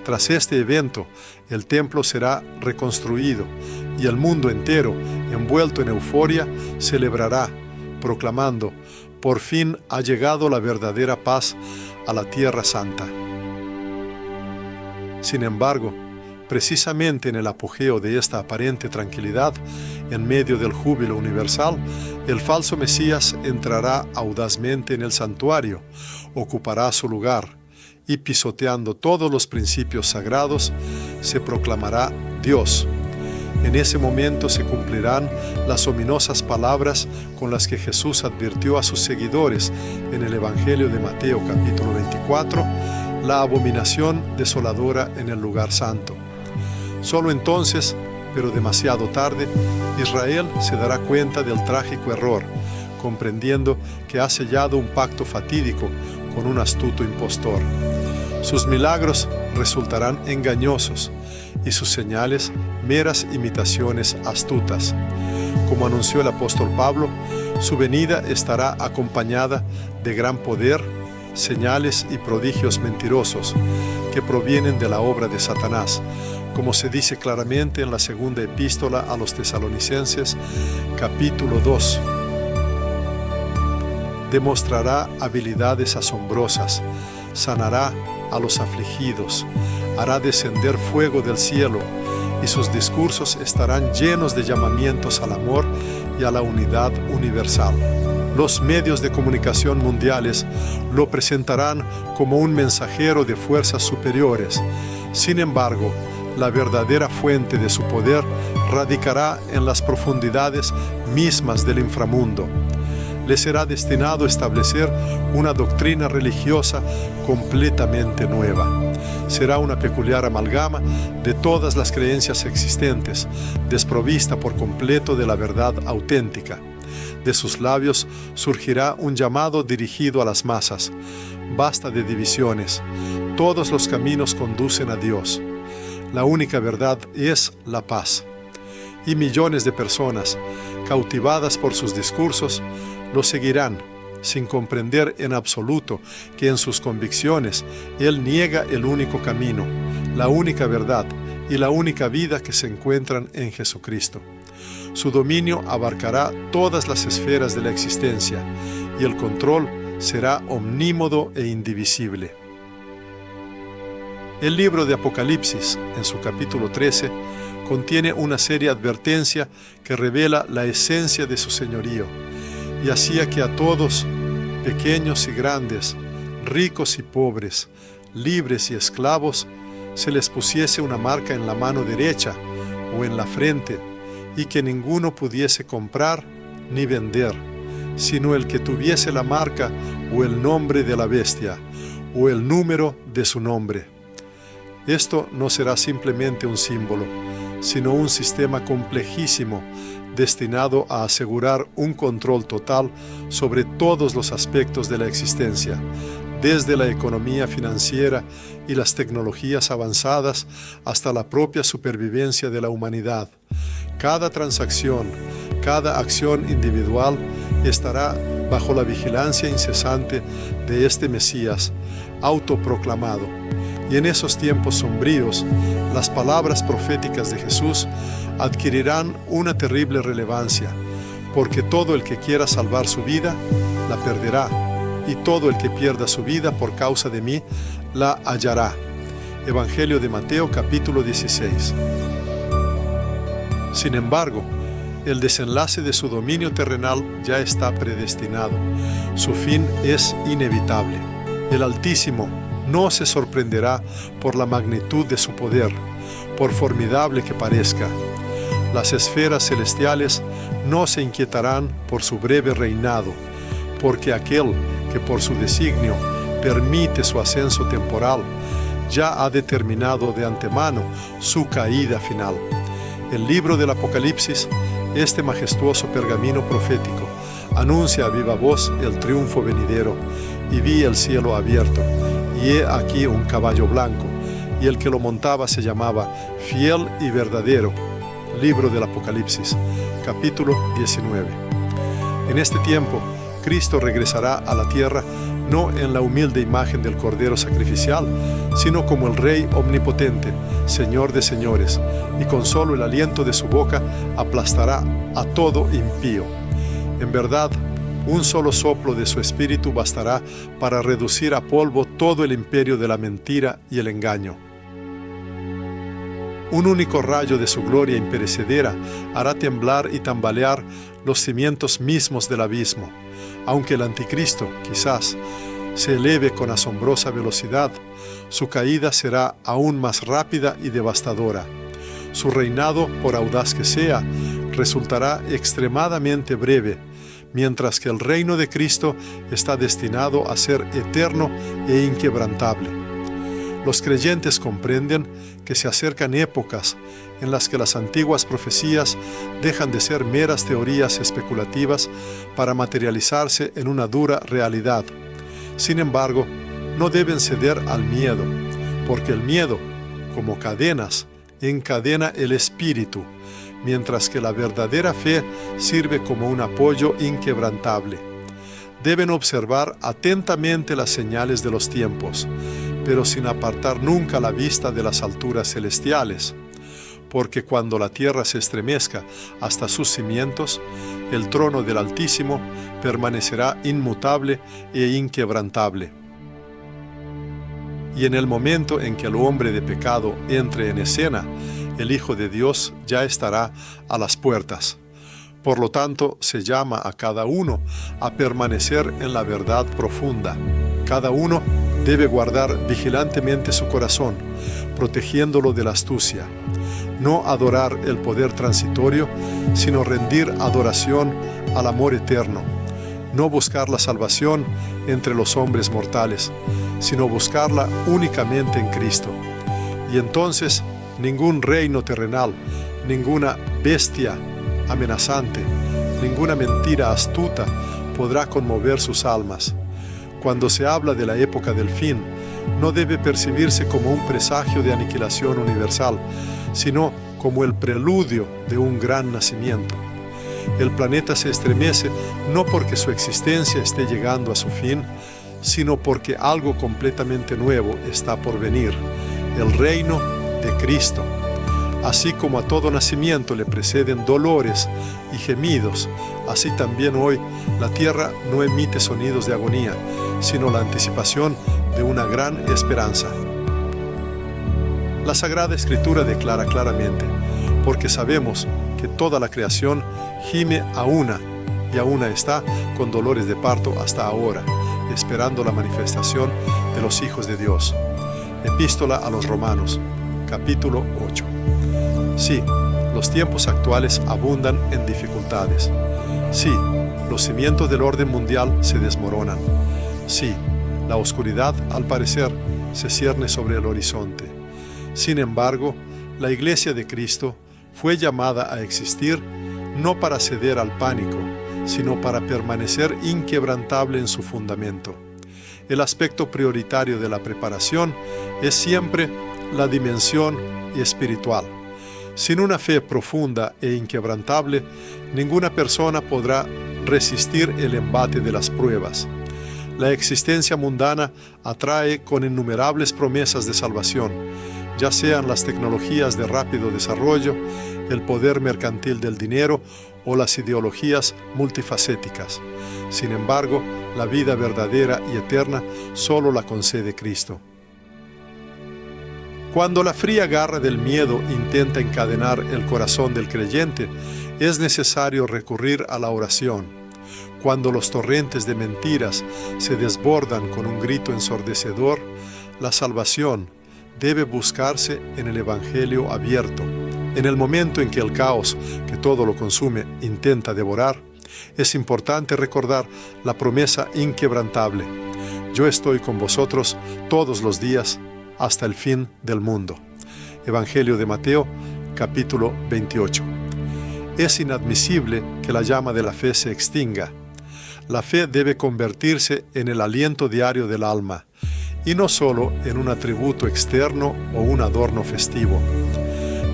S1: Tras este evento, el templo será reconstruido y el mundo entero, envuelto en euforia, celebrará, proclamando: por fin ha llegado la verdadera paz a la Tierra Santa. Sin embargo, precisamente en el apogeo de esta aparente tranquilidad, en medio del júbilo universal, el falso Mesías entrará audazmente en el santuario, ocupará su lugar y, pisoteando todos los principios sagrados, se proclamará Dios. En ese momento se cumplirán las ominosas palabras con las que Jesús advirtió a sus seguidores en el Evangelio de Mateo capítulo 24, la abominación desoladora en el lugar santo. Solo entonces, pero demasiado tarde, Israel se dará cuenta del trágico error, comprendiendo que ha sellado un pacto fatídico con un astuto impostor. Sus milagros resultarán engañosos y sus señales meras imitaciones astutas. Como anunció el apóstol Pablo, su venida estará acompañada de gran poder, señales y prodigios mentirosos que provienen de la obra de Satanás, como se dice claramente en la segunda epístola a los Tesalonicenses, capítulo 2. Demostrará habilidades asombrosas, sanará a los afligidos, hará descender fuego del cielo, y sus discursos estarán llenos de llamamientos al amor y a la unidad universal. Los medios de comunicación mundiales lo presentarán como un mensajero de fuerzas superiores. Sin embargo, la verdadera fuente de su poder radicará en las profundidades mismas del inframundo. Le será destinado establecer una doctrina religiosa completamente nueva. Será una peculiar amalgama de todas las creencias existentes, desprovista por completo de la verdad auténtica. De sus labios surgirá un llamado dirigido a las masas: basta de divisiones, todos los caminos conducen a Dios. La única verdad es la paz. Y millones de personas, cautivadas por sus discursos, lo seguirán, sin comprender en absoluto que en sus convicciones Él niega el único camino, la única verdad y la única vida que se encuentran en Jesucristo. Su dominio abarcará todas las esferas de la existencia y el control será omnímodo e indivisible. El libro de Apocalipsis, en su capítulo 13, contiene una seria advertencia que revela la esencia de su señorío, y hacía que a todos, pequeños y grandes, ricos y pobres, libres y esclavos, se les pusiese una marca en la mano derecha o en la frente, y que ninguno pudiese comprar ni vender, sino el que tuviese la marca o el nombre de la bestia, o el número de su nombre. Esto no será simplemente un símbolo, sino un sistema complejísimo destinado a asegurar un control total sobre todos los aspectos de la existencia, desde la economía financiera y las tecnologías avanzadas hasta la propia supervivencia de la humanidad. Cada transacción, Cada acción individual estará bajo la vigilancia incesante de este Mesías autoproclamado. Y en esos tiempos sombríos, las palabras proféticas de Jesús adquirirán una terrible relevancia, porque todo el que quiera salvar su vida, la perderá, y todo el que pierda su vida por causa de mí, la hallará. Evangelio de Mateo, capítulo 16. Sin embargo, el desenlace de su dominio terrenal ya está predestinado. Su fin es inevitable. El Altísimo no se sorprenderá por la magnitud de su poder, por formidable que parezca. Las esferas celestiales no se inquietarán por su breve reinado, porque aquel que por su designio permite su ascenso temporal, ya ha determinado de antemano su caída final. El libro del Apocalipsis, este majestuoso pergamino profético, anuncia a viva voz el triunfo venidero, y vi el cielo abierto, y he aquí un caballo blanco, y el que lo montaba se llamaba Fiel y Verdadero. Libro del Apocalipsis, capítulo 19. En este tiempo, Cristo regresará a la tierra no en la humilde imagen del Cordero sacrificial, sino como el Rey omnipotente, Señor de señores, y con solo el aliento de su boca aplastará a todo impío. En verdad, un solo soplo de su espíritu bastará para reducir a polvo todo el imperio de la mentira y el engaño. Un único rayo de su gloria imperecedera hará temblar y tambalear los cimientos mismos del abismo. Aunque el anticristo, quizás, se eleve con asombrosa velocidad, su caída será aún más rápida y devastadora. Su reinado, por audaz que sea, resultará extremadamente breve, mientras que el reino de Cristo está destinado a ser eterno e inquebrantable. Los creyentes comprenden que se acercan épocas en las que las antiguas profecías dejan de ser meras teorías especulativas para materializarse en una dura realidad. Sin embargo, no deben ceder al miedo, porque el miedo, como cadenas, encadena el espíritu, mientras que la verdadera fe sirve como un apoyo inquebrantable. Deben observar atentamente las señales de los tiempos, pero sin apartar nunca la vista de las alturas celestiales, porque cuando la tierra se estremezca hasta sus cimientos, el trono del Altísimo permanecerá inmutable e inquebrantable. Y en el momento en que el hombre de pecado entre en escena, el Hijo de Dios ya estará a las puertas. Por lo tanto, se llama a cada uno a permanecer en la verdad profunda. Cada uno debe guardar vigilantemente su corazón, protegiéndolo de la astucia. No adorar el poder transitorio, sino rendir adoración al amor eterno. No buscar la salvación entre los hombres mortales, sino buscarla únicamente en Cristo. Y entonces, ningún reino terrenal, ninguna bestia amenazante, ninguna mentira astuta podrá conmover sus almas. Cuando se habla de la época del fin, no debe percibirse como un presagio de aniquilación universal, sino como el preludio de un gran nacimiento. El planeta se estremece no porque su existencia esté llegando a su fin, sino porque algo completamente nuevo está por venir, el reino de Cristo. Así como a todo nacimiento le preceden dolores y gemidos, así también hoy la tierra no emite sonidos de agonía, sino la anticipación de una gran esperanza. La Sagrada Escritura declara claramente, porque sabemos que toda la creación gime a una, y a una está con dolores de parto hasta ahora, esperando la manifestación de los hijos de Dios. Epístola a los Romanos, capítulo 8. Sí, los tiempos actuales abundan en dificultades. Sí, los cimientos del orden mundial se desmoronan. Sí, la oscuridad, al parecer, se cierne sobre el horizonte. Sin embargo, la Iglesia de Cristo fue llamada a existir no para ceder al pánico, sino para permanecer inquebrantable en su fundamento. El aspecto prioritario de la preparación es siempre la dimensión espiritual. Sin una fe profunda e inquebrantable, ninguna persona podrá resistir el embate de las pruebas. La existencia mundana atrae con innumerables promesas de salvación, ya sean las tecnologías de rápido desarrollo, el poder mercantil del dinero o las ideologías multifacéticas. Sin embargo, la vida verdadera y eterna solo la concede Cristo. Cuando la fría garra del miedo intenta encadenar el corazón del creyente, es necesario recurrir a la oración. Cuando los torrentes de mentiras se desbordan con un grito ensordecedor, la salvación debe buscarse en el Evangelio abierto. En el momento en que el caos, que todo lo consume, intenta devorar, es importante recordar la promesa inquebrantable: yo estoy con vosotros todos los días hasta el fin del mundo. Evangelio de Mateo, capítulo 28. Es inadmisible que la llama de la fe se extinga. La fe debe convertirse en el aliento diario del alma, y no solo en un atributo externo o un adorno festivo.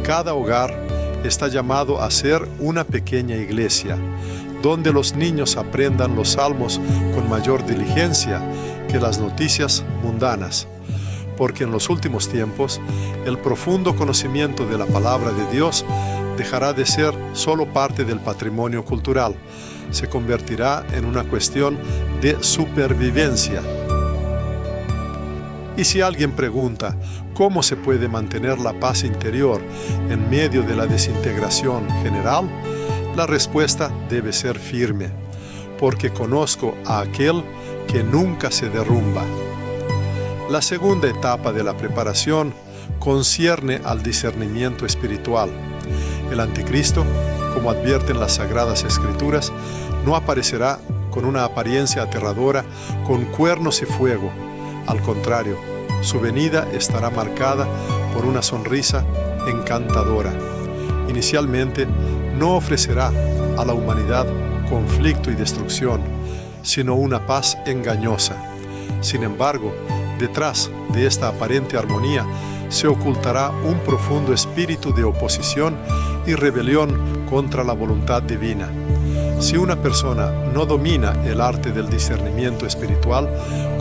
S1: Cada hogar está llamado a ser una pequeña iglesia, donde los niños aprendan los salmos con mayor diligencia que las noticias mundanas, porque en los últimos tiempos el profundo conocimiento de la palabra de Dios dejará de ser solo parte del patrimonio cultural, se convertirá en una cuestión de supervivencia. Y si alguien pregunta cómo se puede mantener la paz interior en medio de la desintegración general, la respuesta debe ser firme, porque conozco a aquel que nunca se derrumba. La segunda etapa de la preparación concierne al discernimiento espiritual. El anticristo, como advierten las Sagradas Escrituras, no aparecerá con una apariencia aterradora, con cuernos y fuego. Al contrario, su venida estará marcada por una sonrisa encantadora. Inicialmente, no ofrecerá a la humanidad conflicto y destrucción, sino una paz engañosa. Sin embargo, detrás de esta aparente armonía se ocultará un profundo espíritu de oposición y rebelión contra la voluntad divina. Si una persona no domina el arte del discernimiento espiritual,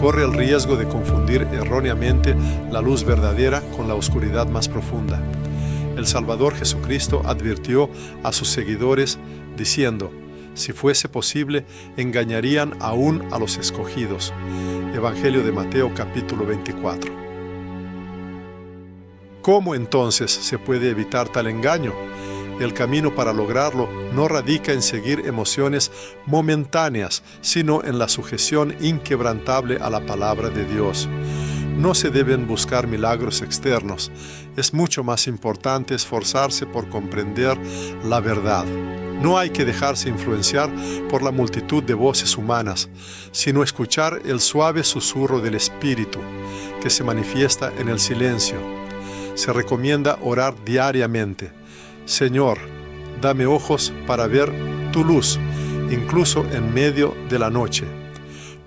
S1: corre el riesgo de confundir erróneamente la luz verdadera con la oscuridad más profunda. El Salvador Jesucristo advirtió a sus seguidores diciendo: si fuese posible, engañarían aún a los escogidos. Evangelio de Mateo, capítulo 24. ¿Cómo entonces se puede evitar tal engaño? El camino para lograrlo no radica en seguir emociones momentáneas, sino en la sujeción inquebrantable a la palabra de Dios. No se deben buscar milagros externos. Es mucho más importante esforzarse por comprender la verdad. No hay que dejarse influenciar por la multitud de voces humanas, sino escuchar el suave susurro del Espíritu, que se manifiesta en el silencio. Se recomienda orar diariamente: Señor, dame ojos para ver tu luz, incluso en medio de la noche.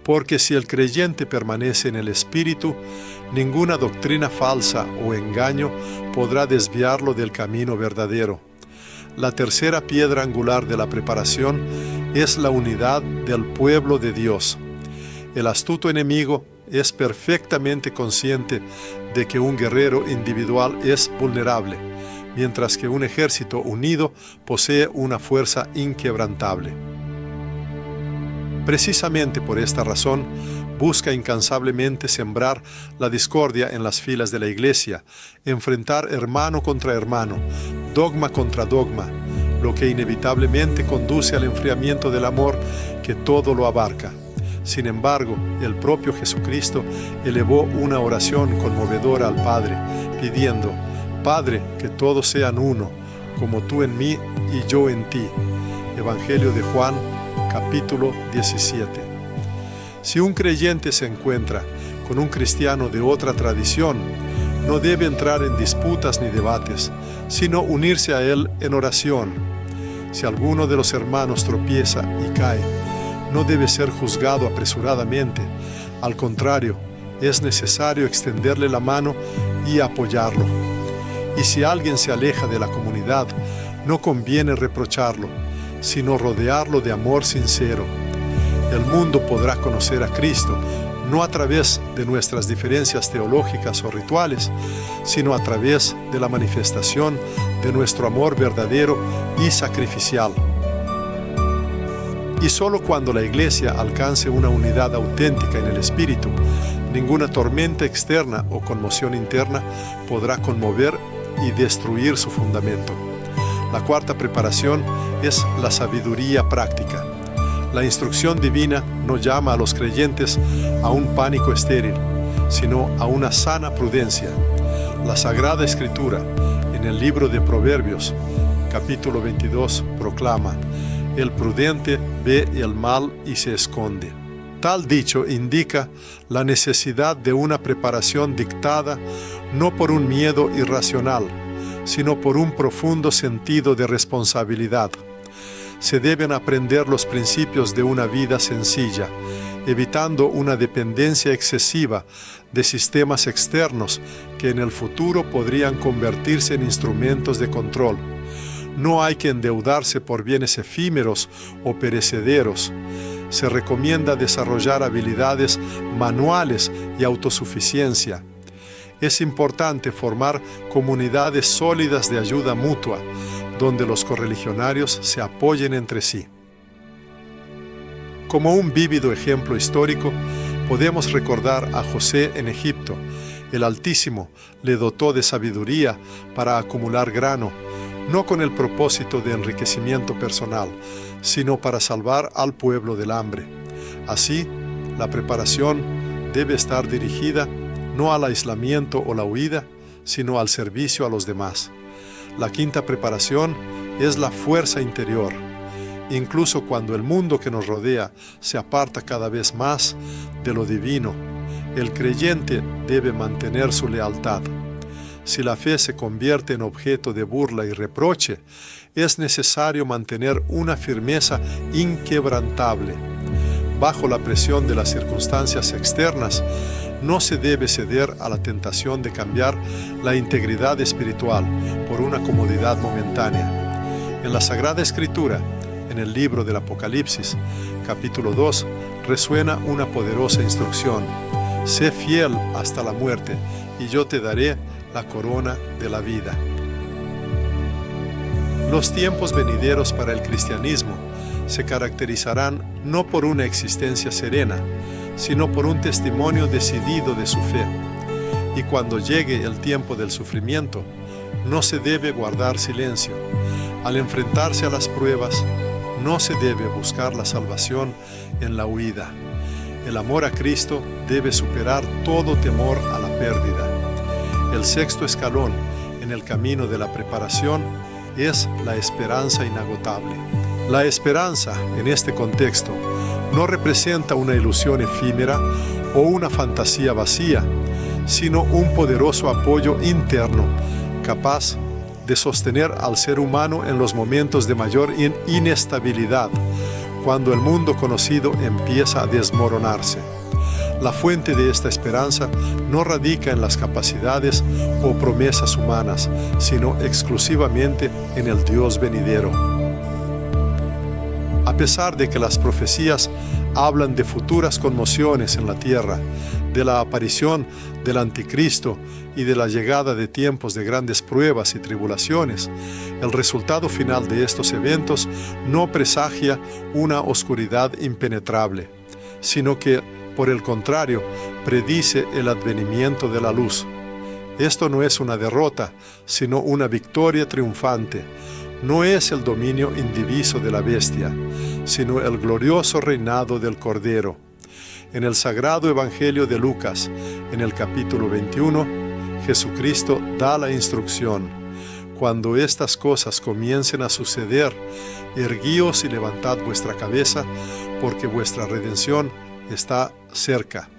S1: Porque si el creyente permanece en el Espíritu, ninguna doctrina falsa o engaño podrá desviarlo del camino verdadero. La tercera piedra angular de la preparación es la unidad del pueblo de Dios. El astuto enemigo es perfectamente consciente de que un guerrero individual es vulnerable, mientras que un ejército unido posee una fuerza inquebrantable. Precisamente por esta razón, busca incansablemente sembrar la discordia en las filas de la Iglesia, enfrentar hermano contra hermano, dogma contra dogma, lo que inevitablemente conduce al enfriamiento del amor que todo lo abarca. Sin embargo, el propio Jesucristo elevó una oración conmovedora al Padre, pidiendo: Padre, que todos sean uno, como tú en mí y yo en ti. Evangelio de Juan, capítulo 17. Si un creyente se encuentra con un cristiano de otra tradición, no debe entrar en disputas ni debates, sino unirse a él en oración. Si alguno de los hermanos tropieza y cae, no debe ser juzgado apresuradamente. Al contrario, es necesario extenderle la mano y apoyarlo. Y si alguien se aleja de la comunidad unidad, no conviene reprocharlo, sino rodearlo de amor sincero. El mundo podrá conocer a Cristo, no a través de nuestras diferencias teológicas o rituales, sino a través de la manifestación de nuestro amor verdadero y sacrificial. Y solo cuando la Iglesia alcance una unidad auténtica en el Espíritu, ninguna tormenta externa o conmoción interna podrá conmover y destruir su fundamento. La cuarta preparación es la sabiduría práctica. La instrucción divina no llama a los creyentes a un pánico estéril, sino a una sana prudencia. La Sagrada Escritura, en el libro de Proverbios, capítulo 22, proclama: el prudente ve el mal y se esconde. Tal dicho indica la necesidad de una preparación dictada no por un miedo irracional, sino por un profundo sentido de responsabilidad. Se deben aprender los principios de una vida sencilla, evitando una dependencia excesiva de sistemas externos que en el futuro podrían convertirse en instrumentos de control. No hay que endeudarse por bienes efímeros o perecederos. Se recomienda desarrollar habilidades manuales y autosuficiencia. Es importante formar comunidades sólidas de ayuda mutua, donde los correligionarios se apoyen entre sí. Como un vívido ejemplo histórico, podemos recordar a José en Egipto. El Altísimo le dotó de sabiduría para acumular grano, no con el propósito de enriquecimiento personal, sino para salvar al pueblo del hambre. Así, la preparación debe estar dirigida no al aislamiento o la huida, sino al servicio a los demás. La quinta preparación es la fuerza interior. Incluso cuando el mundo que nos rodea se aparta cada vez más de lo divino, el creyente debe mantener su lealtad. Si la fe se convierte en objeto de burla y reproche, es necesario mantener una firmeza inquebrantable. Bajo la presión de las circunstancias externas, no se debe ceder a la tentación de cambiar la integridad espiritual por una comodidad momentánea. En la Sagrada Escritura, en el libro del Apocalipsis, capítulo 2, resuena una poderosa instrucción: sé fiel hasta la muerte, y yo te daré la corona de la vida. Los tiempos venideros para el cristianismo se caracterizarán no por una existencia serena, sino por un testimonio decidido de su fe. Y cuando llegue el tiempo del sufrimiento, no se debe guardar silencio. Al enfrentarse a las pruebas, no se debe buscar la salvación en la huida. El amor a Cristo debe superar todo temor a la pérdida. El sexto escalón en el camino de la preparación es la esperanza inagotable. La esperanza, en este contexto, no representa una ilusión efímera o una fantasía vacía, sino un poderoso apoyo interno, capaz de sostener al ser humano en los momentos de mayor inestabilidad, cuando el mundo conocido empieza a desmoronarse. La fuente de esta esperanza no radica en las capacidades o promesas humanas, sino exclusivamente en el Dios venidero. A pesar de que las profecías hablan de futuras conmociones en la tierra, de la aparición del anticristo y de la llegada de tiempos de grandes pruebas y tribulaciones, el resultado final de estos eventos no presagia una oscuridad impenetrable, sino que, por el contrario, predice el advenimiento de la luz. Esto no es una derrota, sino una victoria triunfante. No es el dominio indiviso de la bestia, sino el glorioso reinado del Cordero. En el Sagrado Evangelio de Lucas, en el capítulo 21, Jesucristo da la instrucción: cuando estas cosas comiencen a suceder, erguíos y levantad vuestra cabeza, porque vuestra redención está cerca.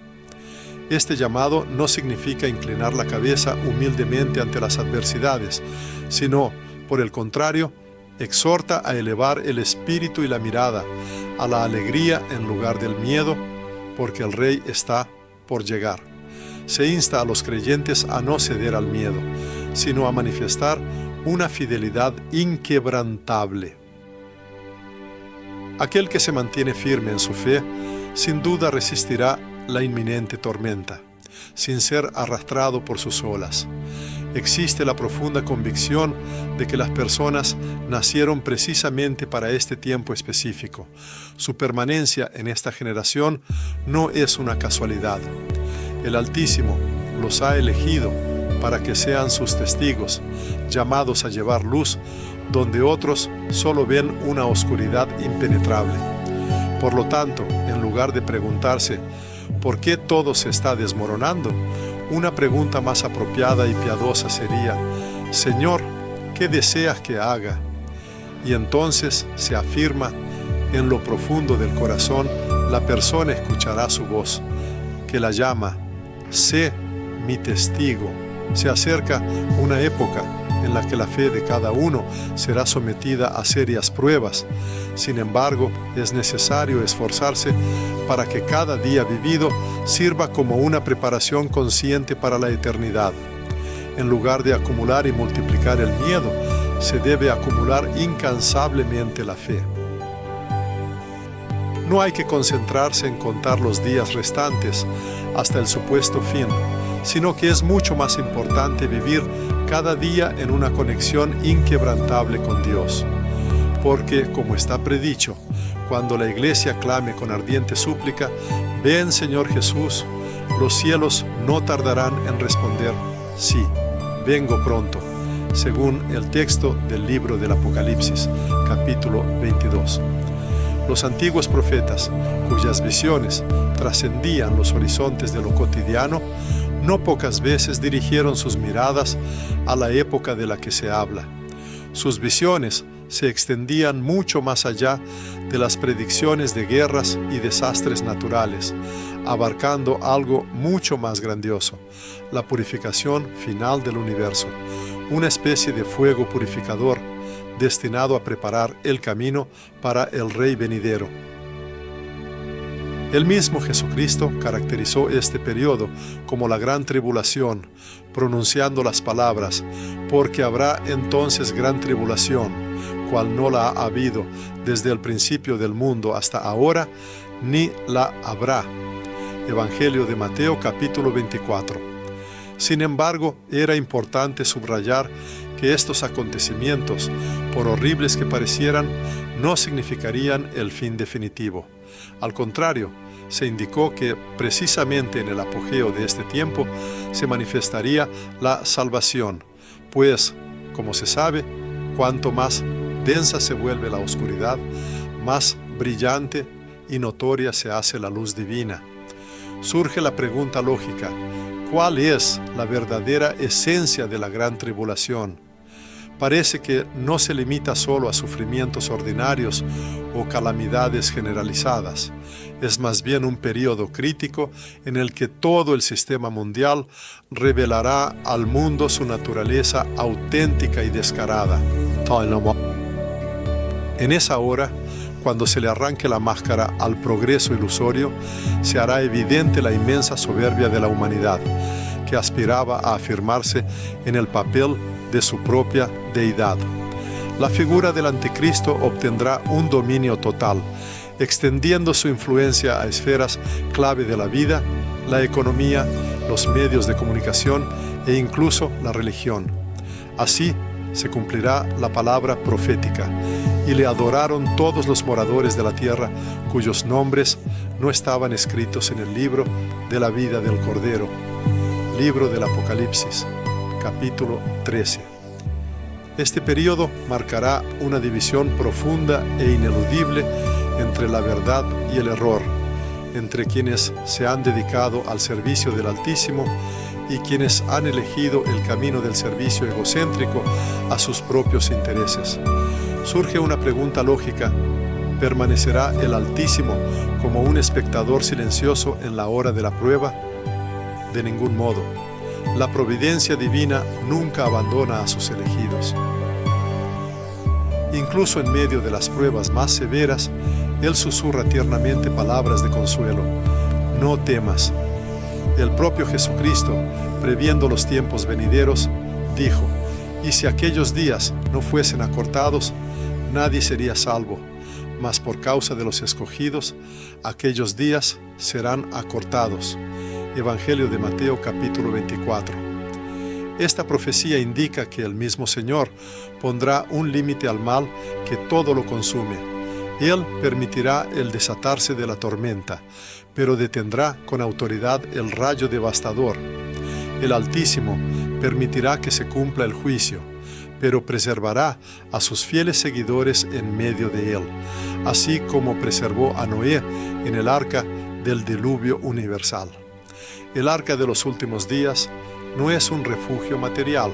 S1: Este llamado no significa inclinar la cabeza humildemente ante las adversidades, sino, por el contrario, exhorta a elevar el espíritu y la mirada a la alegría en lugar del miedo, porque el Rey está por llegar. Se insta a los creyentes a no ceder al miedo, sino a manifestar una fidelidad inquebrantable. Aquel que se mantiene firme en su fe, sin duda resistirá la inminente tormenta, sin ser arrastrado por sus olas. Existe la profunda convicción de que las personas nacieron precisamente para este tiempo específico. Su permanencia en esta generación no es una casualidad. El Altísimo los ha elegido para que sean sus testigos, llamados a llevar luz donde otros solo ven una oscuridad impenetrable. Por lo tanto, en lugar de preguntarse ¿por qué todo se está desmoronando?, una pregunta más apropiada y piadosa sería: Señor, ¿qué deseas que haga? Y entonces se afirma en lo profundo del corazón, la persona escuchará su voz, que la llama: sé mi testigo. Se acerca una época en la que la fe de cada uno será sometida a serias pruebas. Sin embargo, es necesario esforzarse para que cada día vivido sirva como una preparación consciente para la eternidad. En lugar de acumular y multiplicar el miedo, se debe acumular incansablemente la fe. No hay que concentrarse en contar los días restantes hasta el supuesto fin, sino que es mucho más importante vivir cada día en una conexión inquebrantable con Dios. Porque, como está predicho, cuando la iglesia clame con ardiente súplica: ven, Señor Jesús, los cielos no tardarán en responder: sí, vengo pronto, según el texto del libro del Apocalipsis, capítulo 22. Los antiguos profetas, cuyas visiones trascendían los horizontes de lo cotidiano, no pocas veces dirigieron sus miradas a la época de la que se habla. Sus visiones se extendían mucho más allá de las predicciones de guerras y desastres naturales, abarcando algo mucho más grandioso: la purificación final del universo, una especie de fuego purificador destinado a preparar el camino para el Rey venidero. El mismo Jesucristo caracterizó este periodo como la gran tribulación, pronunciando las palabras: porque habrá entonces gran tribulación, cual no la ha habido desde el principio del mundo hasta ahora, ni la habrá. Evangelio de Mateo, capítulo 24. Sin embargo, era importante subrayar que estos acontecimientos, por horribles que parecieran, no significarían el fin definitivo. Al contrario, se indicó que precisamente en el apogeo de este tiempo se manifestaría la salvación, pues, como se sabe, cuanto más densa se vuelve la oscuridad, más brillante y notoria se hace la luz divina. Surge la pregunta lógica: ¿cuál es la verdadera esencia de la gran tribulación? Parece que no se limita solo a sufrimientos ordinarios o calamidades generalizadas. Es más bien un periodo crítico en el que todo el sistema mundial revelará al mundo su naturaleza auténtica y descarada. En esa hora, cuando se le arranque la máscara al progreso ilusorio, se hará evidente la inmensa soberbia de la humanidad, que aspiraba a afirmarse en el papel de su propia deidad. La figura del anticristo obtendrá un dominio total, extendiendo su influencia a esferas clave de la vida, la economía, los medios de comunicación e incluso la religión. Así se cumplirá la palabra profética: y le adoraron todos los moradores de la tierra cuyos nombres no estaban escritos en el libro de la vida del Cordero. Libro del Apocalipsis, capítulo 13. Este periodo marcará una división profunda e ineludible entre la verdad y el error, entre quienes se han dedicado al servicio del Altísimo y quienes han elegido el camino del servicio egocéntrico a sus propios intereses. Surge una pregunta lógica: ¿permanecerá el Altísimo como un espectador silencioso en la hora de la prueba? De ningún modo. La providencia divina nunca abandona a sus elegidos. Incluso en medio de las pruebas más severas, Él susurra tiernamente palabras de consuelo: no temas. El propio Jesucristo, previendo los tiempos venideros, dijo: Y si aquellos días no fuesen acortados, nadie sería salvo, mas por causa de los escogidos, aquellos días serán acortados. Evangelio de Mateo capítulo 24. Esta profecía indica que el mismo Señor pondrá un límite al mal que todo lo consume. Él permitirá el desatarse de la tormenta, pero detendrá con autoridad el rayo devastador. El Altísimo permitirá que se cumpla el juicio, pero preservará a sus fieles seguidores en medio de él, así como preservó a Noé en el arca del diluvio universal. El arca de los últimos días no es un refugio material,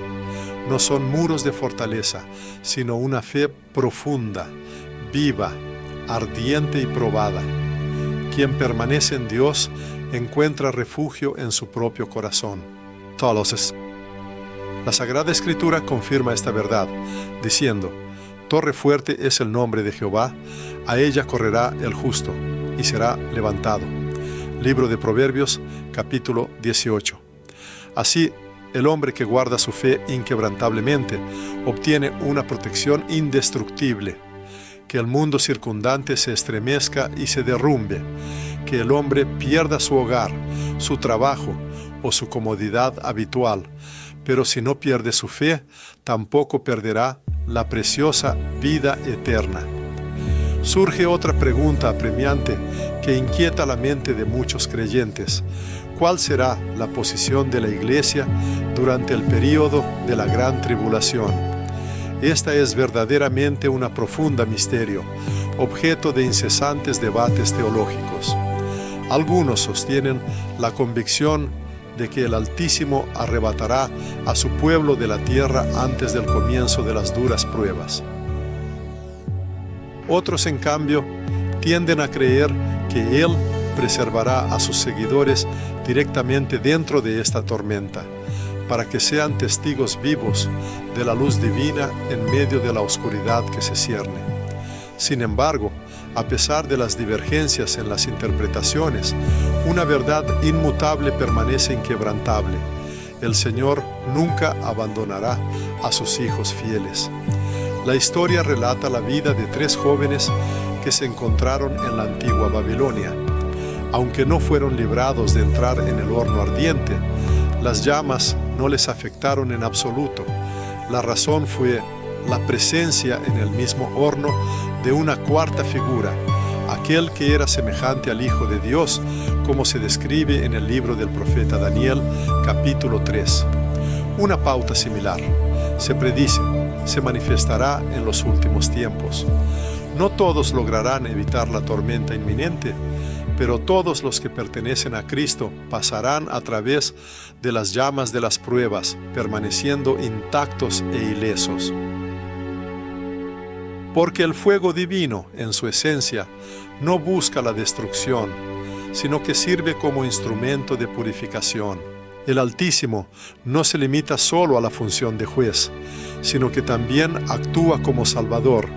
S1: no son muros de fortaleza, sino una fe profunda, viva, ardiente y probada. Quien permanece en Dios encuentra refugio en su propio corazón. Entonces, la Sagrada Escritura confirma esta verdad, diciendo: Torre fuerte es el nombre de Jehová, a ella correrá el justo, y será levantado. Libro de Proverbios, capítulo 18. Así, el hombre que guarda su fe inquebrantablemente obtiene una protección indestructible. Que el mundo circundante se estremezca y se derrumbe, que el hombre pierda su hogar, su trabajo o su comodidad habitual, pero si no pierde su fe, tampoco perderá la preciosa vida eterna. Surge otra pregunta apremiante que inquieta la mente de muchos creyentes. ¿Cuál será la posición de la Iglesia durante el período de la gran tribulación? Esta es verdaderamente una profunda misterio, objeto de incesantes debates teológicos. Algunos sostienen la convicción de que el Altísimo arrebatará a su pueblo de la tierra antes del comienzo de las duras pruebas. Otros, en cambio, tienden a creer que Él preservará a sus seguidores directamente dentro de esta tormenta, para que sean testigos vivos de la luz divina en medio de la oscuridad que se cierne. Sin embargo, a pesar de las divergencias en las interpretaciones, una verdad inmutable permanece inquebrantable. El Señor nunca abandonará a sus hijos fieles. La historia relata la vida de 3 jóvenes que se encontraron en la antigua Babilonia. Aunque no fueron librados de entrar en el horno ardiente, las llamas no les afectaron en absoluto. La razón fue la presencia en el mismo horno de una cuarta figura, aquel que era semejante al Hijo de Dios, como se describe en el libro del profeta Daniel, capítulo 3. Una pauta similar, se predice, se manifestará en los últimos tiempos. No todos lograrán evitar la tormenta inminente, pero todos los que pertenecen a Cristo pasarán a través de las llamas de las pruebas, permaneciendo intactos e ilesos. Porque el fuego divino, en su esencia, no busca la destrucción, sino que sirve como instrumento de purificación. El Altísimo no se limita solo a la función de juez, sino que también actúa como Salvador.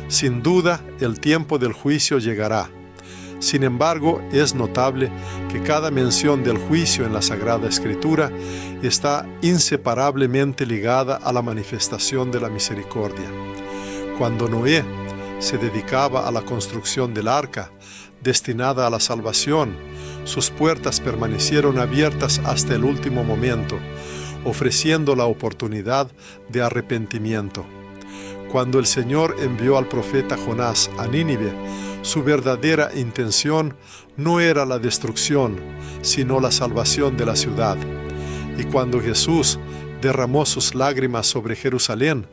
S1: Sin duda, el tiempo del juicio llegará. Sin embargo, es notable que cada mención del juicio en la Sagrada Escritura está inseparablemente ligada a la manifestación de la misericordia. Cuando Noé se dedicaba a la construcción del arca, destinada a la salvación, sus puertas permanecieron abiertas hasta el último momento, ofreciendo la oportunidad de arrepentimiento. Cuando el Señor envió al profeta Jonás a Nínive, su verdadera intención no era la destrucción, sino la salvación de la ciudad. Y cuando Jesús derramó sus lágrimas sobre Jerusalén,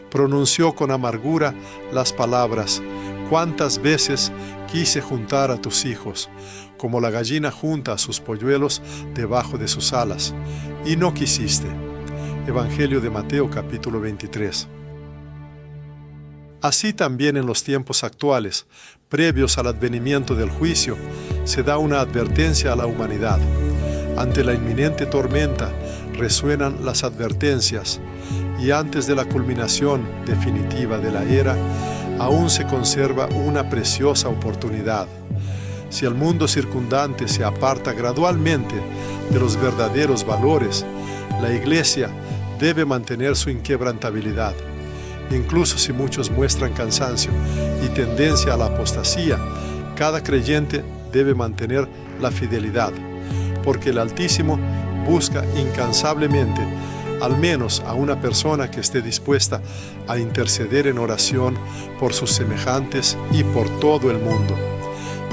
S1: pronunció con amargura las palabras: «¿Cuántas veces quise juntar a tus hijos, como la gallina junta a sus polluelos debajo de sus alas, y no quisiste». Evangelio de Mateo capítulo 23. Así también en los tiempos actuales, previos al advenimiento del juicio, se da una advertencia a la humanidad. Ante la inminente tormenta resuenan las advertencias, y antes de la culminación definitiva de la era, aún se conserva una preciosa oportunidad. Si el mundo circundante se aparta gradualmente de los verdaderos valores, la Iglesia debe mantener su inquebrantabilidad. Incluso si muchos muestran cansancio y tendencia a la apostasía, cada creyente debe mantener la fidelidad, porque el Altísimo busca incansablemente al menos a una persona que esté dispuesta a interceder en oración por sus semejantes y por todo el mundo.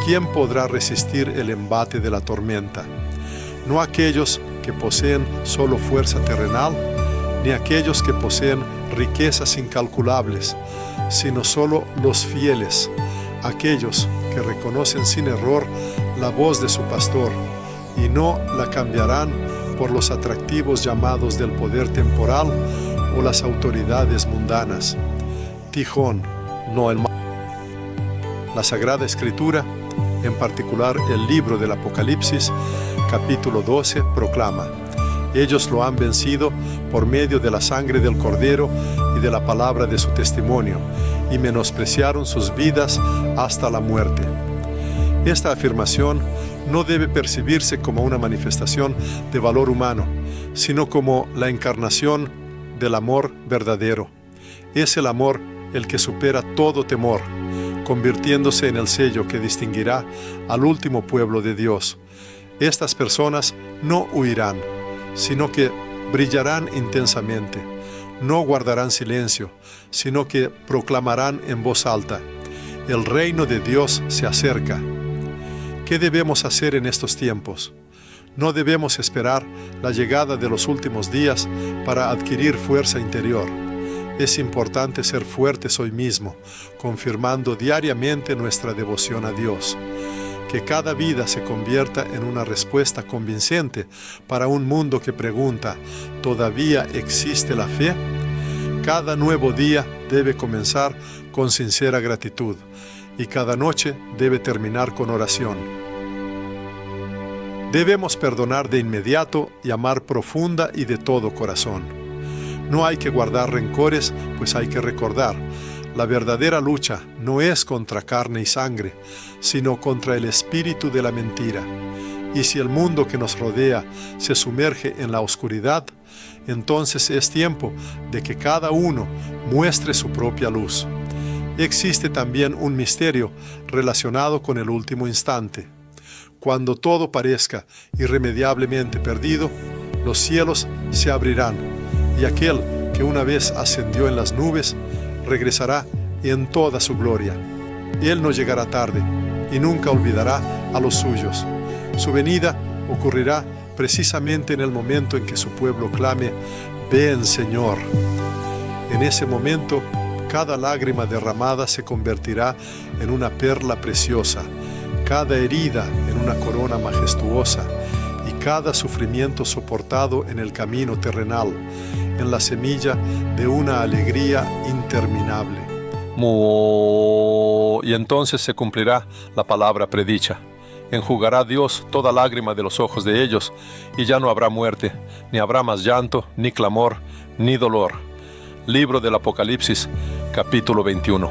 S1: ¿Quién podrá resistir el embate de la tormenta? No aquellos que poseen solo fuerza terrenal, ni aquellos que poseen riquezas incalculables, sino solo los fieles, aquellos que reconocen sin error la voz de su pastor y no la cambiarán por los atractivos llamados del poder temporal o las autoridades mundanas. Tijón, no el mal. La Sagrada Escritura, en particular el libro del Apocalipsis, capítulo 12, proclama: ellos lo han vencido por medio de la sangre del Cordero y de la palabra de su testimonio, y menospreciaron sus vidas hasta la muerte. Esta afirmación no debe percibirse como una manifestación de valor humano, sino como la encarnación del amor verdadero. Es el amor el que supera todo temor, convirtiéndose en el sello que distinguirá al último pueblo de Dios. Estas personas no huirán, sino que brillarán intensamente. No guardarán silencio, sino que proclamarán en voz alta: el reino de Dios se acerca. ¿Qué debemos hacer en estos tiempos? No debemos esperar la llegada de los últimos días para adquirir fuerza interior. Es importante ser fuertes hoy mismo, confirmando diariamente nuestra devoción a Dios. Que cada vida se convierta en una respuesta convincente para un mundo que pregunta: ¿todavía existe la fe? Cada nuevo día debe comenzar con sincera gratitud, y cada noche debe terminar con oración. Debemos perdonar de inmediato y amar profunda y de todo corazón. No hay que guardar rencores, pues hay que recordar: la verdadera lucha no es contra carne y sangre, sino contra el espíritu de la mentira. Y si el mundo que nos rodea se sumerge en la oscuridad, entonces es tiempo de que cada uno muestre su propia luz. Existe también un misterio relacionado con el último instante. Cuando todo parezca irremediablemente perdido, los cielos se abrirán, y aquel que una vez ascendió en las nubes regresará en toda su gloria. Él no llegará tarde y nunca olvidará a los suyos. Su venida ocurrirá precisamente en el momento en que su pueblo clame: ven, Señor. En ese momento, cada lágrima derramada se convertirá en una perla preciosa, cada herida en una corona majestuosa, y cada sufrimiento soportado en el camino terrenal, en la semilla de una alegría interminable. Y entonces se cumplirá la palabra predicha: enjugará Dios toda lágrima de los ojos de ellos, y ya no habrá muerte, ni habrá más llanto, ni clamor, ni dolor. Libro del Apocalipsis, capítulo 21.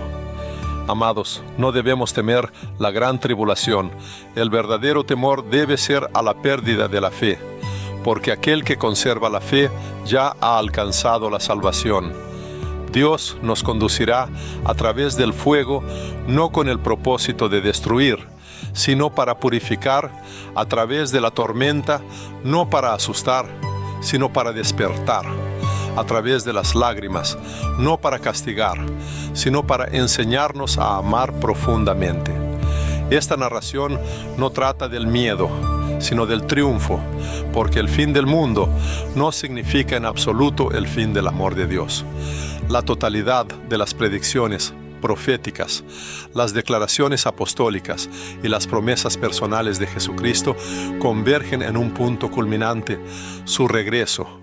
S1: Amados, no debemos temer la gran tribulación. El verdadero temor debe ser a la pérdida de la fe, porque aquel que conserva la fe ya ha alcanzado la salvación. Dios nos conducirá a través del fuego, no con el propósito de destruir, sino para purificar, a través de la tormenta, no para asustar, sino para despertar, a través de las lágrimas, no para castigar, sino para enseñarnos a amar profundamente. Esta narración no trata del miedo, sino del triunfo, porque el fin del mundo no significa en absoluto el fin del amor de Dios. La totalidad de las predicciones proféticas, las declaraciones apostólicas y las promesas personales de Jesucristo convergen en un punto culminante: su regreso.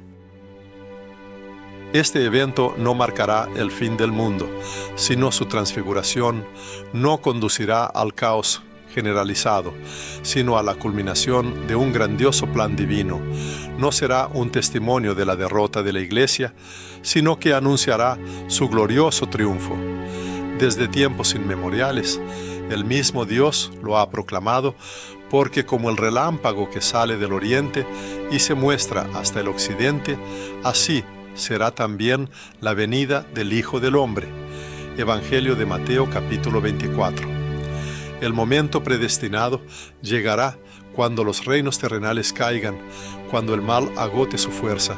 S1: Este evento no marcará el fin del mundo, sino su transfiguración. No conducirá al caos generalizado, sino a la culminación de un grandioso plan divino. No será un testimonio de la derrota de la Iglesia, sino que anunciará su glorioso triunfo. Desde tiempos inmemoriales, el mismo Dios lo ha proclamado, porque como el relámpago que sale del oriente y se muestra hasta el occidente, así será también la venida del Hijo del Hombre. Evangelio de Mateo capítulo 24. El momento predestinado llegará cuando los reinos terrenales caigan, cuando el mal agote su fuerza,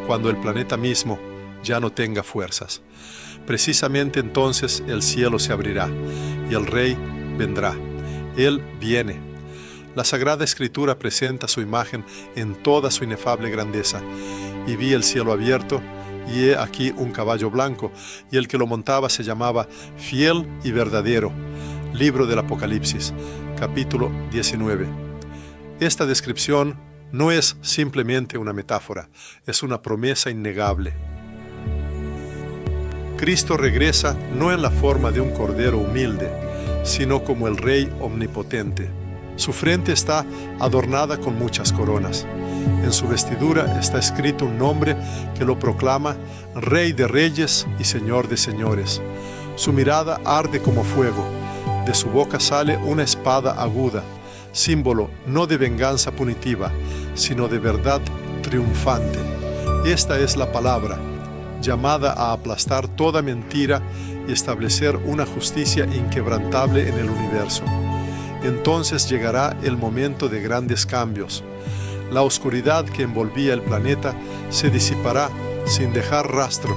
S1: cuando el planeta mismo ya no tenga fuerzas. Precisamente entonces el cielo se abrirá y el Rey vendrá. Él viene. La Sagrada Escritura presenta su imagen en toda su inefable grandeza. Y vi el cielo abierto, y he aquí un caballo blanco, y el que lo montaba se llamaba Fiel y Verdadero. Libro del Apocalipsis, capítulo 19. Esta descripción no es simplemente una metáfora, es una promesa innegable. Cristo regresa no en la forma de un cordero humilde, sino como el Rey omnipotente. Su frente está adornada con muchas coronas. En su vestidura está escrito un nombre que lo proclama Rey de Reyes y Señor de Señores. Su mirada arde como fuego. De su boca sale una espada aguda, símbolo no de venganza punitiva, sino de verdad triunfante. Esta es la palabra, llamada a aplastar toda mentira y establecer una justicia inquebrantable en el universo. Entonces llegará el momento de grandes cambios. La oscuridad que envolvía el planeta se disipará sin dejar rastro,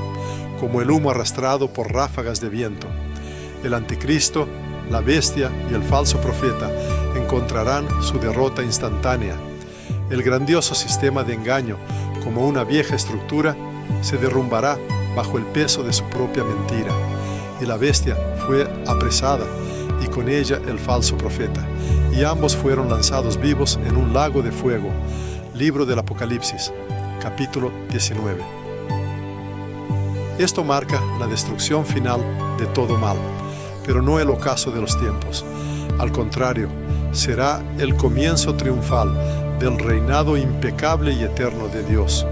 S1: como el humo arrastrado por ráfagas de viento. El anticristo, la bestia y el falso profeta encontrarán su derrota instantánea. El grandioso sistema de engaño, como una vieja estructura, se derrumbará bajo el peso de su propia mentira. Y la bestia fue apresada, y con ella el falso profeta, y ambos fueron lanzados vivos en un lago de fuego. Libro del Apocalipsis, capítulo 19. Esto marca la destrucción final de todo mal, pero no el ocaso de los tiempos. Al contrario, será el comienzo triunfal del reinado impecable y eterno de Dios.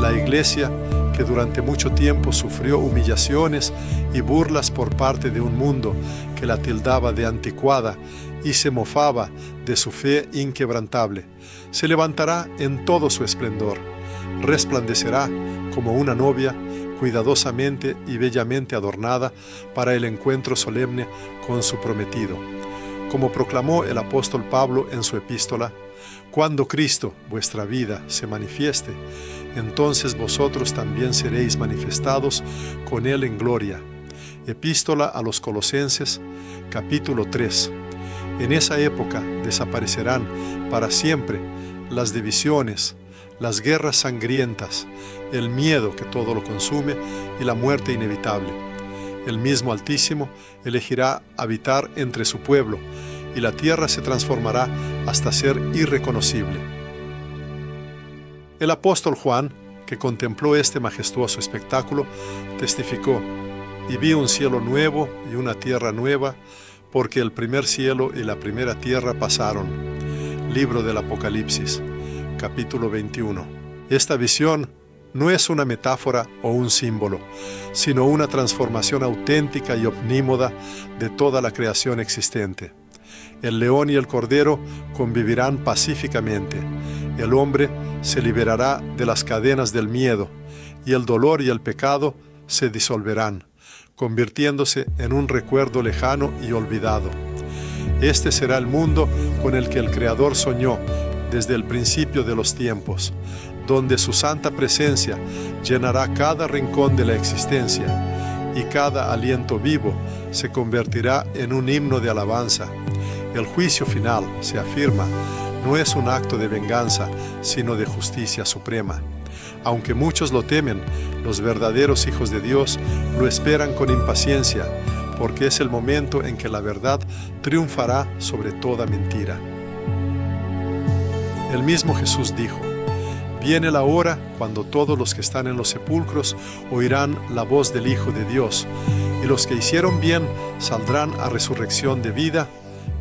S1: La Iglesia, que durante mucho tiempo sufrió humillaciones y burlas por parte de un mundo que la tildaba de anticuada y se mofaba de su fe inquebrantable, se levantará en todo su esplendor, resplandecerá como una novia cuidadosamente y bellamente adornada para el encuentro solemne con su prometido. Como proclamó el apóstol Pablo en su epístola, cuando Cristo, vuestra vida, se manifieste, entonces vosotros también seréis manifestados con Él en gloria. Epístola a los Colosenses, capítulo 3. En esa época desaparecerán para siempre las divisiones, las guerras sangrientas, el miedo que todo lo consume y la muerte inevitable. El mismo Altísimo elegirá habitar entre su pueblo, y la tierra se transformará hasta ser irreconocible. El apóstol Juan, que contempló este majestuoso espectáculo, testificó: «Y vi un cielo nuevo y una tierra nueva, porque el primer cielo y la primera tierra pasaron». Libro del Apocalipsis, capítulo 21. Esta visión no es una metáfora o un símbolo, sino una transformación auténtica y omnímoda de toda la creación existente. El león y el cordero convivirán pacíficamente. El hombre se liberará de las cadenas del miedo, y el dolor y el pecado se disolverán, convirtiéndose en un recuerdo lejano y olvidado. Este será el mundo con el que el Creador soñó desde el principio de los tiempos, donde su santa presencia llenará cada rincón de la existencia, y cada aliento vivo se convertirá en un himno de alabanza. El juicio final, se afirma, no es un acto de venganza, sino de justicia suprema. Aunque muchos lo temen, los verdaderos hijos de Dios lo esperan con impaciencia, porque es el momento en que la verdad triunfará sobre toda mentira. El mismo Jesús dijo: «Viene la hora cuando todos los que están en los sepulcros oirán la voz del Hijo de Dios, y los que hicieron bien saldrán a resurrección de vida,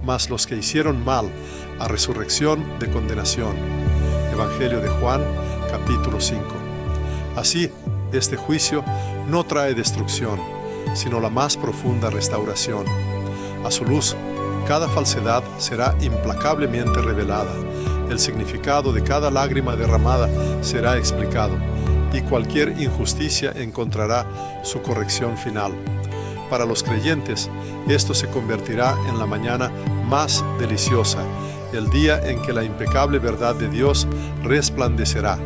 S1: mas los que hicieron mal a resurrección de condenación». Evangelio de Juan, capítulo 5. Así, este juicio no trae destrucción, sino la más profunda restauración. A su luz, cada falsedad será implacablemente revelada. El significado de cada lágrima derramada será explicado. y cualquier injusticia encontrará su corrección final. Para los creyentes, esto se convertirá en la mañana más deliciosa, el día en que la impecable verdad de Dios resplandecerá,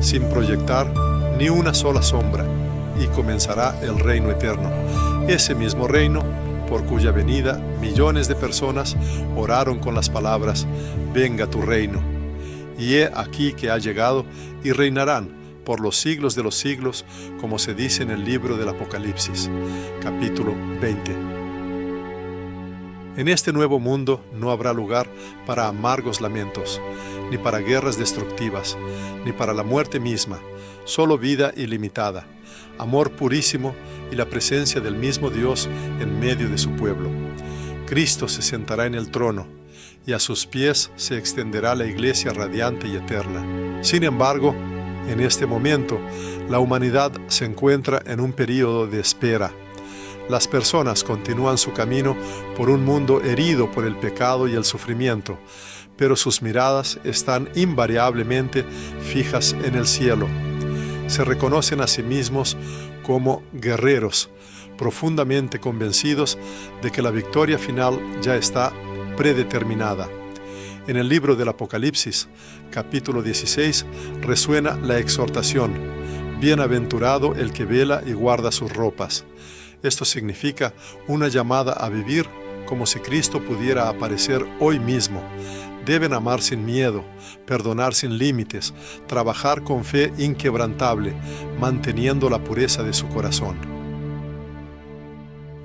S1: sin proyectar ni una sola sombra, y comenzará el reino eterno. Ese mismo reino, por cuya venida millones de personas oraron con las palabras: venga tu reino. Y he aquí que ha llegado, y reinarán por los siglos de los siglos, como se dice en el libro del Apocalipsis, capítulo 20. En este nuevo mundo no habrá lugar para amargos lamentos, ni para guerras destructivas, ni para la muerte misma, solo vida ilimitada, amor purísimo y la presencia del mismo Dios en medio de su pueblo. Cristo se sentará en el trono, y a sus pies se extenderá la iglesia radiante y eterna. Sin embargo, en este momento, la humanidad se encuentra en un período de espera. Las personas continúan su camino por un mundo herido por el pecado y el sufrimiento, pero sus miradas están invariablemente fijas en el cielo. Se reconocen a sí mismos como guerreros, profundamente convencidos de que la victoria final ya está predeterminada. En el libro del Apocalipsis, capítulo 16, resuena la exhortación: bienaventurado el que vela y guarda sus ropas. Esto significa una llamada a vivir como si Cristo pudiera aparecer hoy mismo. Deben amar sin miedo, perdonar sin límites, trabajar con fe inquebrantable, manteniendo la pureza de su corazón.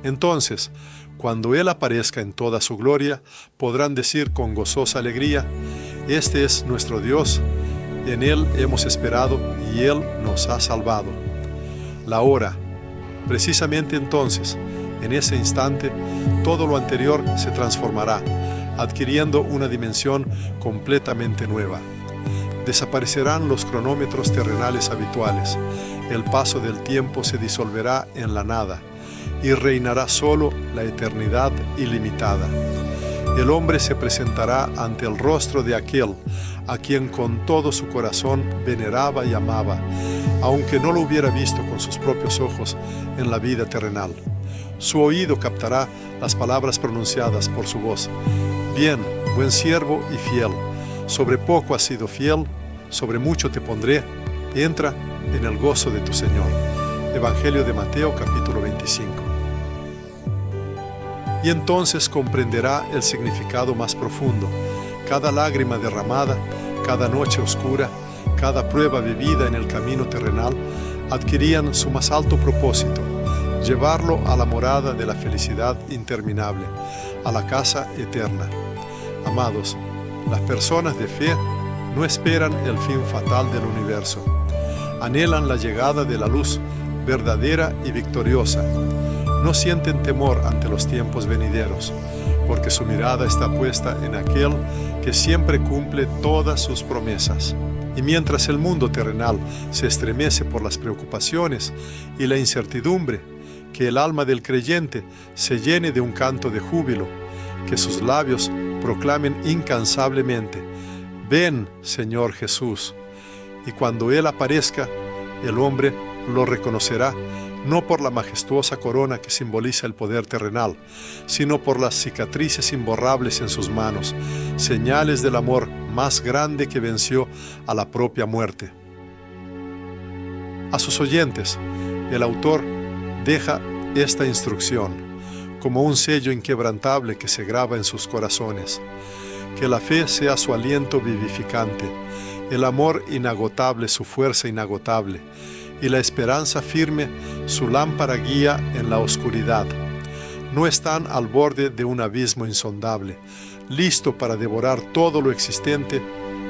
S1: Entonces, cuando Él aparezca en toda su gloria, podrán decir con gozosa alegría: este es nuestro Dios, en Él hemos esperado y Él nos ha salvado. La hora, precisamente entonces, en ese instante, todo lo anterior se transformará, adquiriendo una dimensión completamente nueva. Desaparecerán los cronómetros terrenales habituales, el paso del tiempo se disolverá en la nada, y reinará solo la eternidad ilimitada. El hombre se presentará ante el rostro de aquel a quien con todo su corazón veneraba y amaba, aunque no lo hubiera visto con sus propios ojos en la vida terrenal. Su oído captará las palabras pronunciadas por su voz: bien, buen siervo y fiel, sobre poco has sido fiel, sobre mucho te pondré, entra en el gozo de tu Señor. Evangelio de Mateo, capítulo 25. Y entonces comprenderá el significado más profundo. Cada lágrima derramada, cada noche oscura, cada prueba vivida en el camino terrenal, adquirían su más alto propósito: llevarlo a la morada de la felicidad interminable, a la casa eterna. Amados, las personas de fe no esperan el fin fatal del universo. Anhelan la llegada de la luz verdadera y victoriosa. No sienten temor ante los tiempos venideros, porque su mirada está puesta en aquel que siempre cumple todas sus promesas. Y mientras el mundo terrenal se estremece por las preocupaciones y la incertidumbre, que el alma del creyente se llene de un canto de júbilo, que sus labios proclamen incansablemente: ven, Señor Jesús. Y cuando Él aparezca, el hombre lo reconocerá, no por la majestuosa corona que simboliza el poder terrenal, sino por las cicatrices imborrables en sus manos, señales del amor más grande que venció a la propia muerte. A sus oyentes, el autor deja esta instrucción como un sello inquebrantable que se graba en sus corazones: que la fe sea su aliento vivificante, el amor inagotable su fuerza inagotable, y la esperanza firme su lámpara guía en la oscuridad. No están al borde de un abismo insondable, listo para devorar todo lo existente.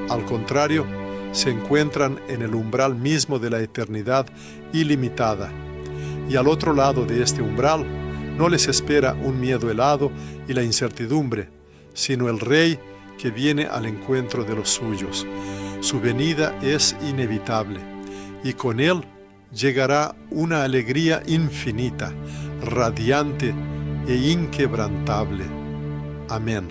S1: Al contrario, se encuentran en el umbral mismo de la eternidad ilimitada. Y al otro lado de este umbral no les espera un miedo helado y la incertidumbre, sino el Rey que viene al encuentro de los suyos. Su venida es inevitable, y con Él llegará una alegría infinita, radiante e inquebrantable. Amén.